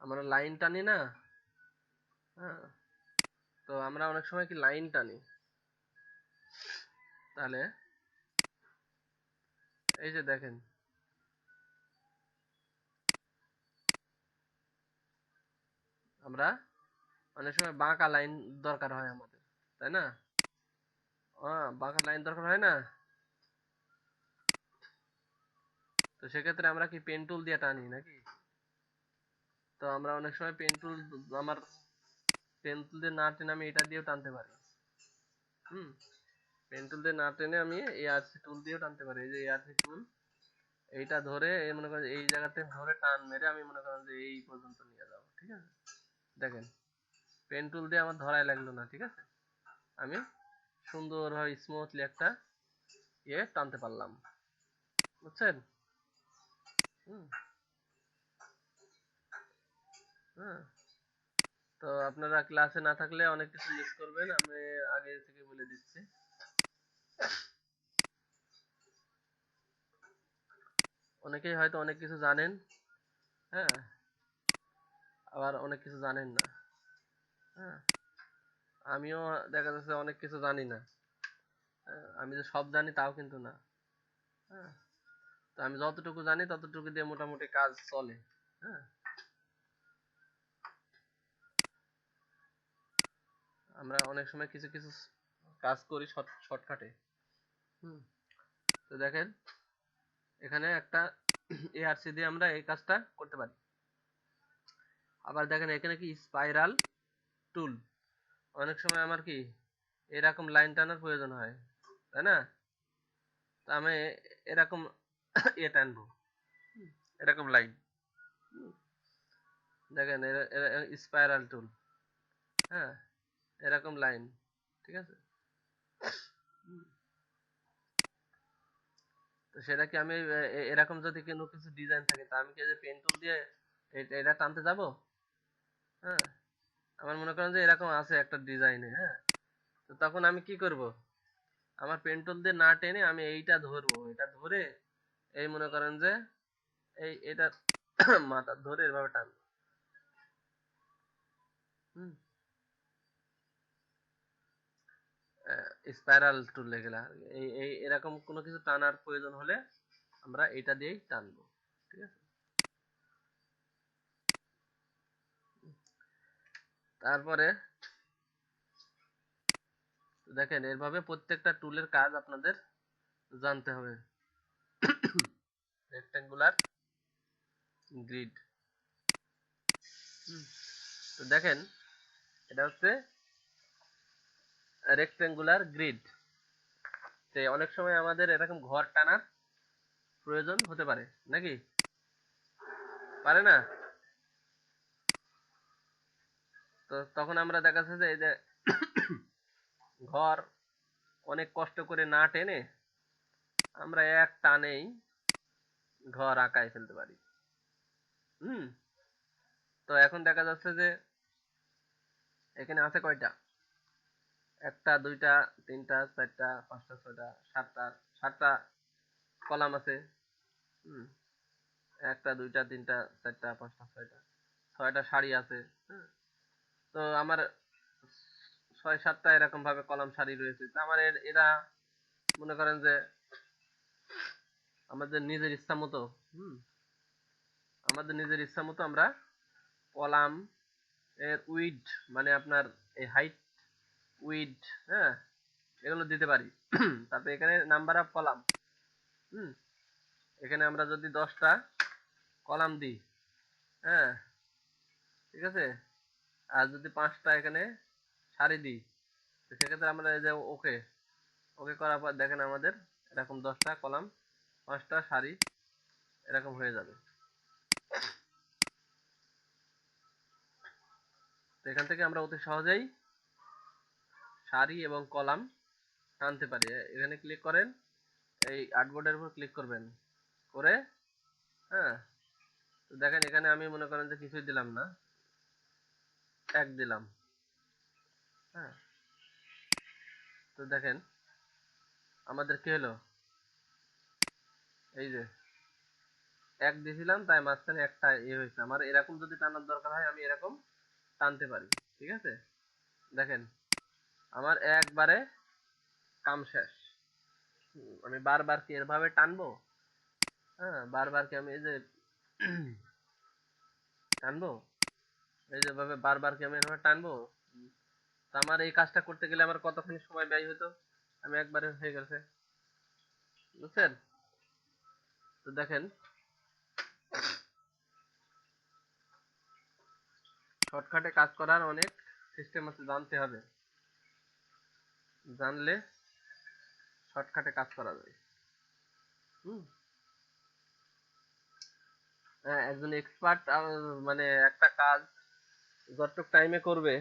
আমরা লাইন টানি না, হ্যাঁ, তো আমরা অনেক সময় কি লাইন টানি, তাহলে এই যে দেখেন আমরা অনেক সময় বাঁকা লাইন দরকার হয় আমাদের, তাই না? বাঁকা লাইন দরকার হয় না, তো সেক্ষেত্রে আমরা কি পেন টুল দিয়ে টানি নাকি? তো আমরা অনেক সময় পেন টুল, আমার পেন টুল দিয়ে না টেনে আমি এটা দিয়েও টানতে পারি। হুম, পেন টুল দিয়ে না টেনে আমি এই আরসি টুল দিয়েও টানতে পারি। এই যে আরসি টুল, এইটা ধরে এই মনে করেন এই জায়গাতে ধরে টান মেরে আমি মনে করেন যে এই পর্যন্ত নিয়ে যাবো, ঠিক আছে? দেখেন পেন টুল দিয়ে আমার ধরাই লাগলো না, ঠিক আছে, আমি সুন্দরভাবে স্মুথলি একটা টানতে পারলাম, বুঝছেন? হুম, হ্যাঁ, তো আপনারা ক্লাসে না থাকলে অনেক কিছু মিস করবেন, আমি আগে থেকে বলে দিচ্ছি। অনেকেই হয়তো অনেক কিছু জানেন, হ্যাঁ, আবার অনেক কিছু জানেন না, হ্যাঁ। আমিও দেখা যাচ্ছে অনেক কিছু জানি না, হ্যাঁ, আমি যে সব জানি তাও কিন্তু না, হ্যাঁ। তো আমি যতটুকু জানি ততটুকু দিয়ে মোটামুটি কাজ চলে, হ্যাঁ। আমরা অনেক সময় কিছু কিছু কাজ করি শর্টকাটে। হুম। তো দেখেন এখানে একটা এআরসি দিয়ে আমরা এই কাজটা করতে পারি। আবার দেখেন এখানে কি স্পাইরাল টুল, অনেক সময় আমার কি এরকম লাইন টানার প্রয়োজন হয়, তাই না? তো আমি এরকম টানবো, এরকম লাইন, দেখেন স্পাইরাল টুল, হ্যাঁ, এরকম লাইন, ঠিক আছে। তো সেটা কি আমি এরকম যদি কোনো কিছু ডিজাইন থাকে তা আমি কি যে পেন টুল দিয়ে এটা টানতে যাব? হ্যাঁ, আমার মনে করেন যে এরকম আছে একটা ডিজাইনে, হ্যাঁ। তো তখন আমি কি করব, আমার পেন টুল দিয়ে না টেনে আমি এইটা ধরবো, এটা ধরে এই মনে করেন যে এটা মাথা ধরে এভাবে টানবো। হুম। স্পাইরাল টুল এগুলা, এই এরকম কোনো কিছু টানার প্রয়োজন হলে আমরা এটা দিয়েই টানবো, ঠিক আছে। তারপরে দেখেন এভাবে প্রত্যেকটা টুলের কাজ আপনাদের জানতে হবে। রেক্টেঙ্গুলার গ্রিড, তো দেখেন এটা হচ্ছে রেক্টেঙ্গুলার গ্রিড। তো অনেক সময় আমাদের এরকম ঘর টানার প্রয়োজন হতে পারে, নাকি পারে না? তো তখন আমরা দেখা যাচ্ছে যে এই যে ঘর অনেক কষ্ট করে না টেনে আমরা এক টানেই ঘর আঁকায় ফেলতে পারি। হুম। তো এখন দেখা যাচ্ছে যে এখানে আছে কয়টা, একটা দুইটা তিনটা চারটা পাঁচটা ছয়টা সাতটা, সাতটা কলাম আছে। হুম। একটা দুইটা তিনটা চারটা পাঁচটা ছয়টা, ছয়টা সারি আছে, হ্যাঁ। তো আমার ছয় সাতটা এরকম ভাবে কলাম সারি রয়েছে, তো আমার এরা মনে করেন যে আমাদের নিজের ইচ্ছা মতো, হুম, আমাদের নিজের ইচ্ছা মতো আমরা কলাম এর উইড মানে আপনার এই হাইট, উইড, হ্যাঁ, এগুলো দিতে পারি। তারপরে এখানে নাম্বার অফ কলাম, হুম, এখানে আমরা যদি 10টা কলাম দিই, হ্যাঁ, ঠিক আছে, আর যদি 5টা এখানে সারি দিই, তো সেক্ষেত্রে আমরা এই যে ওকে, ওকে করার পর দেখেন আমাদের এরকম 10টা কলাম 5টা সারি এরকম হয়ে যাবে। তো এখান থেকে আমরা অতি সহজেই সারি এবং কলাম টানতে পারি। এখানে ক্লিক করেন, এই আর্টবোর্ডের উপর ক্লিক করবেন, করে, হ্যাঁ, তো দেখেন এখানে আমি মনে করেন যে কিছুই দিলাম না, এক দিলাম, হ্যাঁ। তো দেখেন আমাদের কি হলো, এই যে এক দিয়েছিলাম তাই মাঝখানে একটা হয়েছে। আমার এরকম যদি টানার দরকার হয় আমি এরকম টানতে পারি, ঠিক আছে। দেখেন আমার একবারে কাম শেষ। আমি বারবার কি এভাবে টানবো? হ্যাঁ, বারবার কি আমি এই যে টানবো, এই যে ভাবে বারবার কি আমি এভাবে টানবো? তো আমার এই কাজটা করতে গেলে আমার কতখানি সময় ব্যয় হতো, আমি একবারে হয়ে গেছে, বুঝছেন? তো দেখেন শর্টকাটে কাজ করার অনেক সিস্টেম আছে, জানতে হবে, জানলে শর্টকাটে কাজ করা যায়। হুম। হ্যাঁ, একজন এক্সপার্ট মানে একটা কাজ যতটুক টাইমে করবে,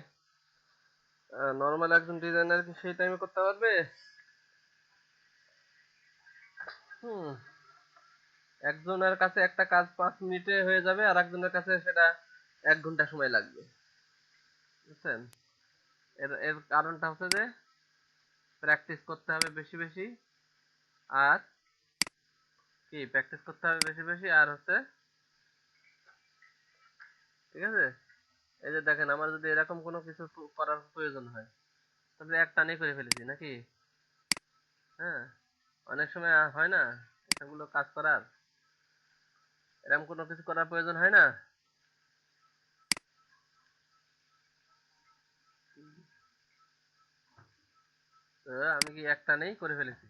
নর্মাল একজন ডিজাইনার কি সেই টাইমে করতে পারবে? হুম। একজনের কাছে একটা কাজ 5 মিনিটে হয়ে যাবে, আর একজনের কাছে সেটা 1 ঘন্টা সময় লাগবে, বুঝছেন? এর এর কারণটা হচ্ছে যে প্র্যাকটিস করতে হবে বেশি বেশি, আর কি প্র্যাকটিস করতে হবে বেশি বেশি, আর হচ্ছে ঠিক আছে। এই যে দেখেন, আমার যদি এরকম কোনো কিছু করার প্রয়োজন হয় তাহলে এক টানে করে ফেলেছি নাকি? হ্যাঁ, অনেক সময় হয় না এসবগুলো কাজ করার, এরকম কোনো কিছু করার প্রয়োজন হয় না। তো আমি কি এক টানেই করে ফেলেছি।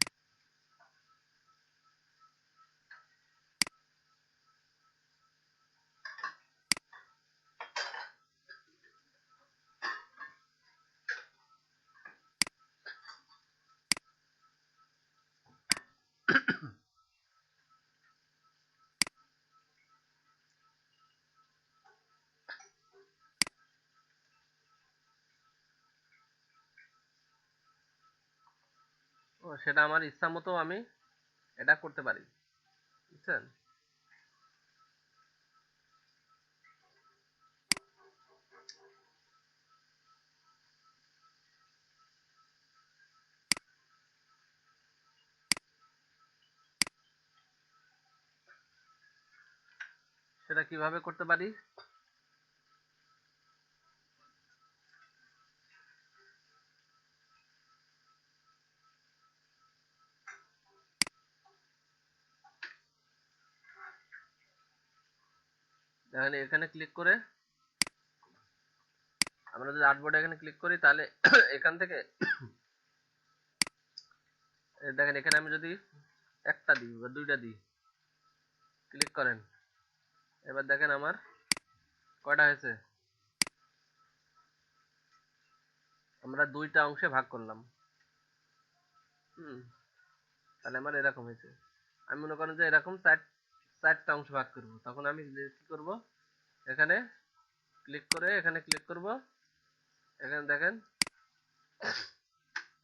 ও, সেটা আমার ইচ্ছা মতো আমি এটা করতে পারি, বুঝছেন? সেটা কিভাবে করতে পারি? দেখেন এখানে ক্লিক করে, আমরা যদি আর্টবোর্ডে এখানে ক্লিক করি তাহলে এখান থেকে দেখেন, এখানে আমি যদি একটা দিই বা দুইটা দিই, ক্লিক করেন, এবার দেখেন আমার কয়টা হয়েছে। আমরা দুইটা অংশে ভাগ করলাম। হুম, তাহলে আমার এরকম হয়েছে। আমি মনে করেন যে এরকম চারটা অংশ ভাগ করব, তখন আমি কি করব, এখানে ক্লিক করে এখানে ক্লিক করব, এখানে দেখেন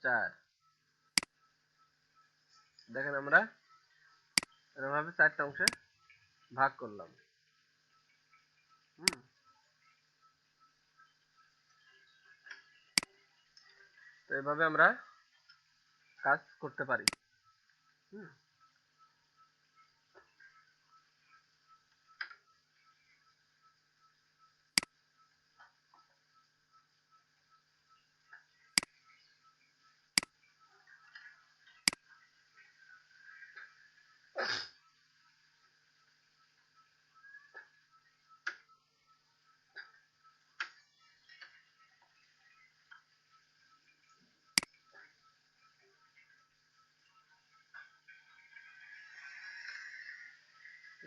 4, দেখেন আমরা এরকমভাবে চারটা অংশে ভাগ করলাম। হুম, তো এভাবে আমরা কাজ করতে পারি। হুম,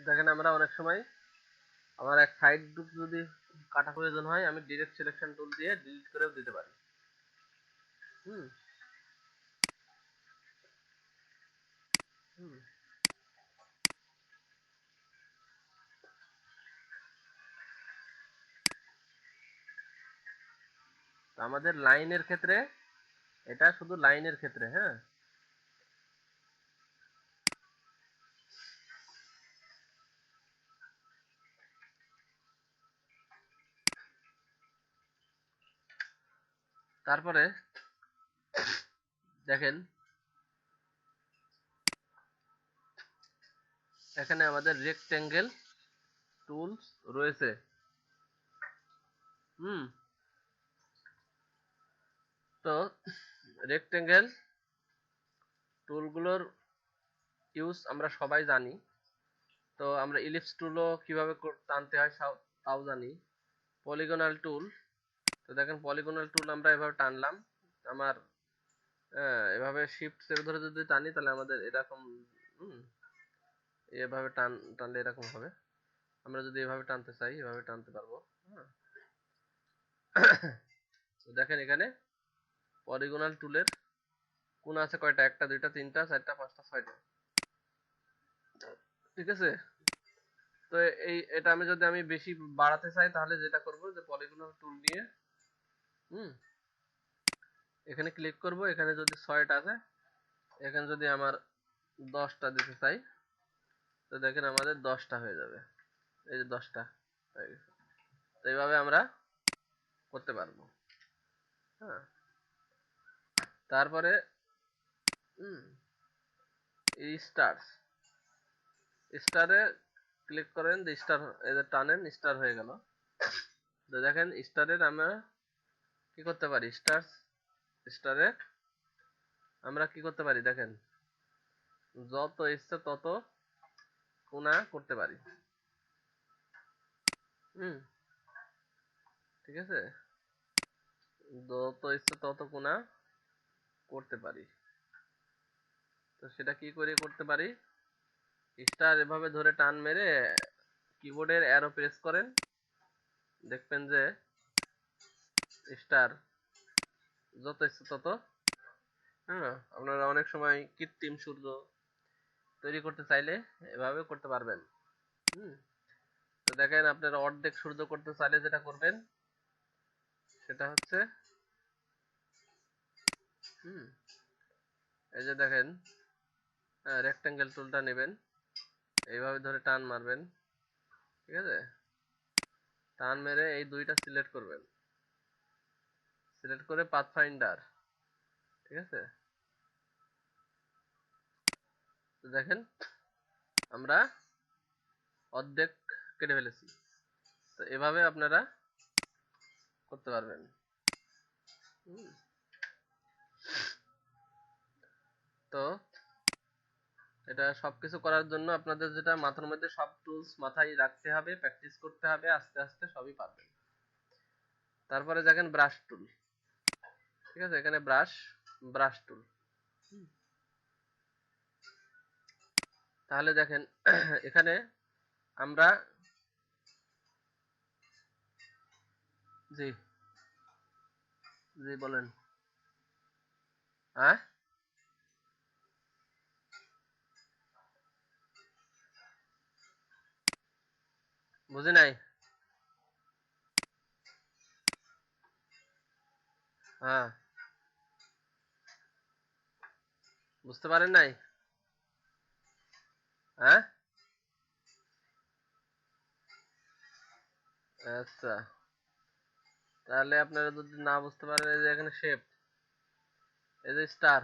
দেখেন আমরা অনেক সময় আমার এক সাইড যদি কাটা প্রয়োজন হয়, আমি ডিরেক্ট সিলেকশন টুল দিয়ে ডিলিট করেও দিতে পারি। হুম, হুম। তো আমাদের লাইনের ক্ষেত্রে, এটা শুধু লাইনের ক্ষেত্রে, হ্যাঁ। তারপরে দেখেন এখানে আমাদের রেক্টেঙ্গেল টুলস রয়েছে। হুম, তো রেক্টেঙ্গেল টুলগুলোর ইউজ আমরা সবাই জানি। তো আমরা ইলিপস টুলও কিভাবে টানতে হয় তাও জানি। পলিগনাল টুল, তো দেখেন পলিগনাল টুল আমরা এভাবে টানলাম, আমার এভাবে শিফট সেল ধরে যদি টানি তাহলে আমাদের এরকম, হুম, এভাবে টানলে এরকম হবে। আমরা যদি এভাবে টানতে চাই এভাবে টানতে পারবো। হ্যাঁ, তো দেখেন এখানে পলিগনাল টুলের কোণ আছে কয়টা, একটা দুইটা তিনটা চারটা পাঁচটা ছয়টা, ঠিক আছে। তো এটা আমি যদি বেশি বাড়াতে চাই তাহলে যেটা করব যে পলিগনাল টুল নিয়ে, হুম, এখানে ক্লিক করব, এখানে যদি 6টা আছে, এখানে যদি আমার 10টা দিতে চাই, তো দেখেন আমাদের 10টা হয়ে যাবে। এই যে 10টা হয়ে গেছে। তো এইভাবে আমরা করতে পারবো। হ্যাঁ, তারপরে হুম, এই স্টার্স, স্টারে ক্লিক করেন, স্টার এই যে টানেন, স্টার হয়ে গেল। তো দেখেন স্টারের আমরা কি করতে পারি, স্টারে আমরা কি করতে পারি দেখেন, যত ইচ্ছে তত কোণা করতে পারি। হুম, ঠিক আছে, যত ইচ্ছে তত কোণা করতে পারি। তো সেটা কি করে করতে পারি, স্টার এভাবে ধরে টান মেরে কিবোর্ডের অ্যারো প্রেস করেন, দেখবেন যে স্টার যত ইচ্ছে তত, হ্যাঁ, আপনারা অনেক সময় কৃত্রিম সূর্য তৈরি করতে চাইলে এভাবে করতে পারবেন। হুম, তো দেখেন আপনারা অর্ধেক সূর্য করতে চাইলে যেটা করবেন সেটা হচ্ছে, হুম, এই যে দেখেন রেক্টেঙ্গেল টুলটা নেবেন, এইভাবে ধরে টান মারবেন, ঠিক আছে, টান মেরে এই দুইটা সিলেক্ট করবেন, সিলেক্ট করে পাথফাইন্ডার, ঠিক আছে। তো দেখেন আমরা অর্ধেক কেটে ফেলেছি। তো এভাবে আপনারা করতে পারবেন। হুম, তো এটা সবকিছু করার জন্য আপনাদের যেটা মাথার মধ্যে সব টুলস মাথায় রাখতে হবে, প্র্যাকটিস করতে হবে, আস্তে আস্তে সবই পারবেন। তারপরে দেখেন ব্রাশ টুল, ঠিক আছে, এখানে ব্রাশ টুল। তাহলে দেখেন এখানে আমরা, জি জি বলেন, হ্যাঁ বুঝি নাই, হ্যাঁ বুঝতে পারেন নাই, হ্যাঁ, আচ্ছা, তাহলে আপনারা যদি না বুঝতে পারেন, এই যে এখানে শেপ, এই যে স্টার,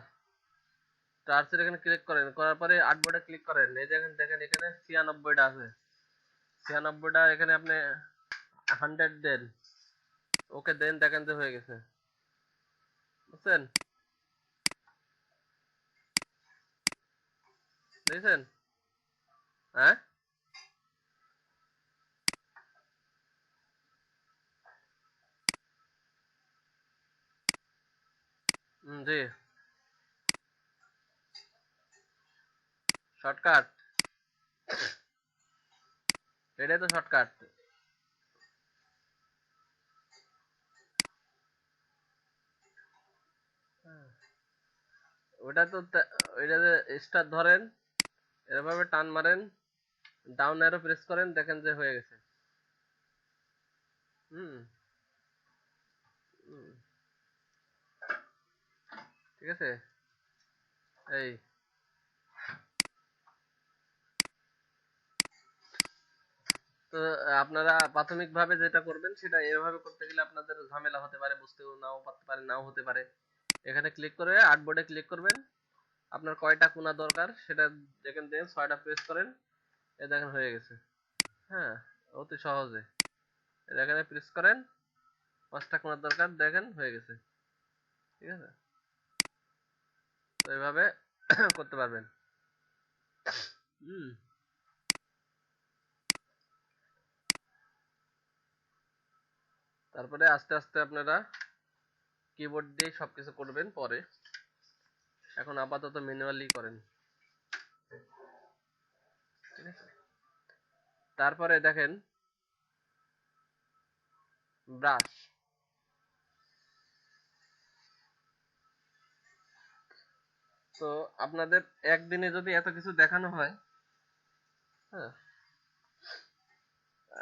স্টারসের এখানে ক্লিক করেন, করার পরে আর্টবোর্ডে ক্লিক করেন, এই যে এখানে দেখেন এখানে 96টা আছে, 96টা এখানে আপনি 100 দেন, ওকে দেন, দেখেন যে হয়ে গেছে, বুঝছেন, দেখছেন, হ্যাঁ, জি, শর্টকাট, এটাই তো শর্টকাট। ওটা তো ওইটা যে স্টার ধরেন, এভাবে টান মারেন, ডাউন অ্যারো প্রেস করেন, দেখেন যে হয়ে গেছে। হুম, হুম, ঠিক আছে, এই তো আপনারা প্রাথমিকভাবে যেটা করবেন সেটা এভাবে করতে গেলে আপনাদের ঝামেলা হতে পারে, বুঝতেও নাও পারতে পারে, নাও হতে পারে। এখানে ক্লিক করে আর্টবোর্ডে ক্লিক করবেন, আপনার কয়টা কোণা দরকার সেটা দেখেন, দেন 6টা প্রেস করেন, এ দেখেন হয়ে গেছে। হ্যাঁ, অতি সহজে এখানে প্রেস করেন, 5টা কোণার দরকার, দেখেন হয়ে গেছে, ঠিক আছে। তো এইভাবে করতে পারবেন। হুম, তারপরে আস্তে আস্তে আপনারা কিবোর্ড দিয়ে সবকিছু করবেন পরে, এখন আপাতত ম্যানুয়ালি করেন, ঠিক আছে। তারপরে দেখেন ব্রাশ, তো আপনাদের একদিনে যদি এত কিছু দেখানো হয়, হ্যাঁ,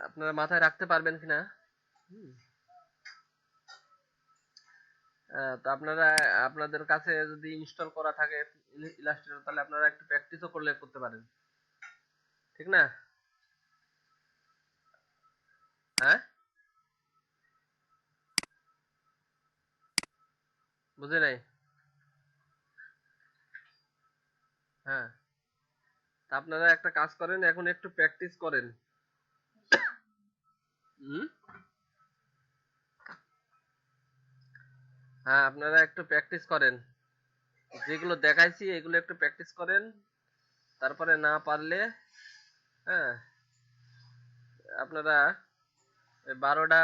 আপনারা মাথায় রাখতে পারবেন কিনা। হুম, তো আপনারা আপনাদের কাছে যদি ইনস্টল করা থাকে ইলাস্ট্রেটর, তাহলে আপনারা একটু প্র্যাকটিসও করলে করতে পারেন, ঠিক না, হ্যাঁ, বুঝে নাই, হ্যাঁ, তা আপনারা একটা কাজ করেন, এখন একটু প্র্যাকটিস করেন। হুম? হ্যাঁ, আপনারা একটু প্র্যাকটিস করেন। যেগুলো দেখাইছি এগুলো একটু প্র্যাকটিস করেন। তারপরে না পারলে, হ্যাঁ, আপনারা 12টা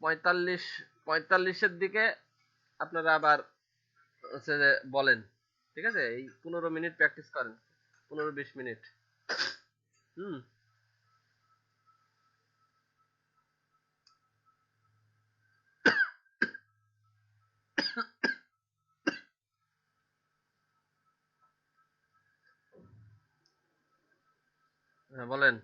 45-45-এর দিকে আপনারা আবার হচ্ছে যে বলেন। ঠিক আছে? এই 15 মিনিট প্র্যাকটিস করেন। 15-20 মিনিট। হুম? হ্যাঁ, বলেন।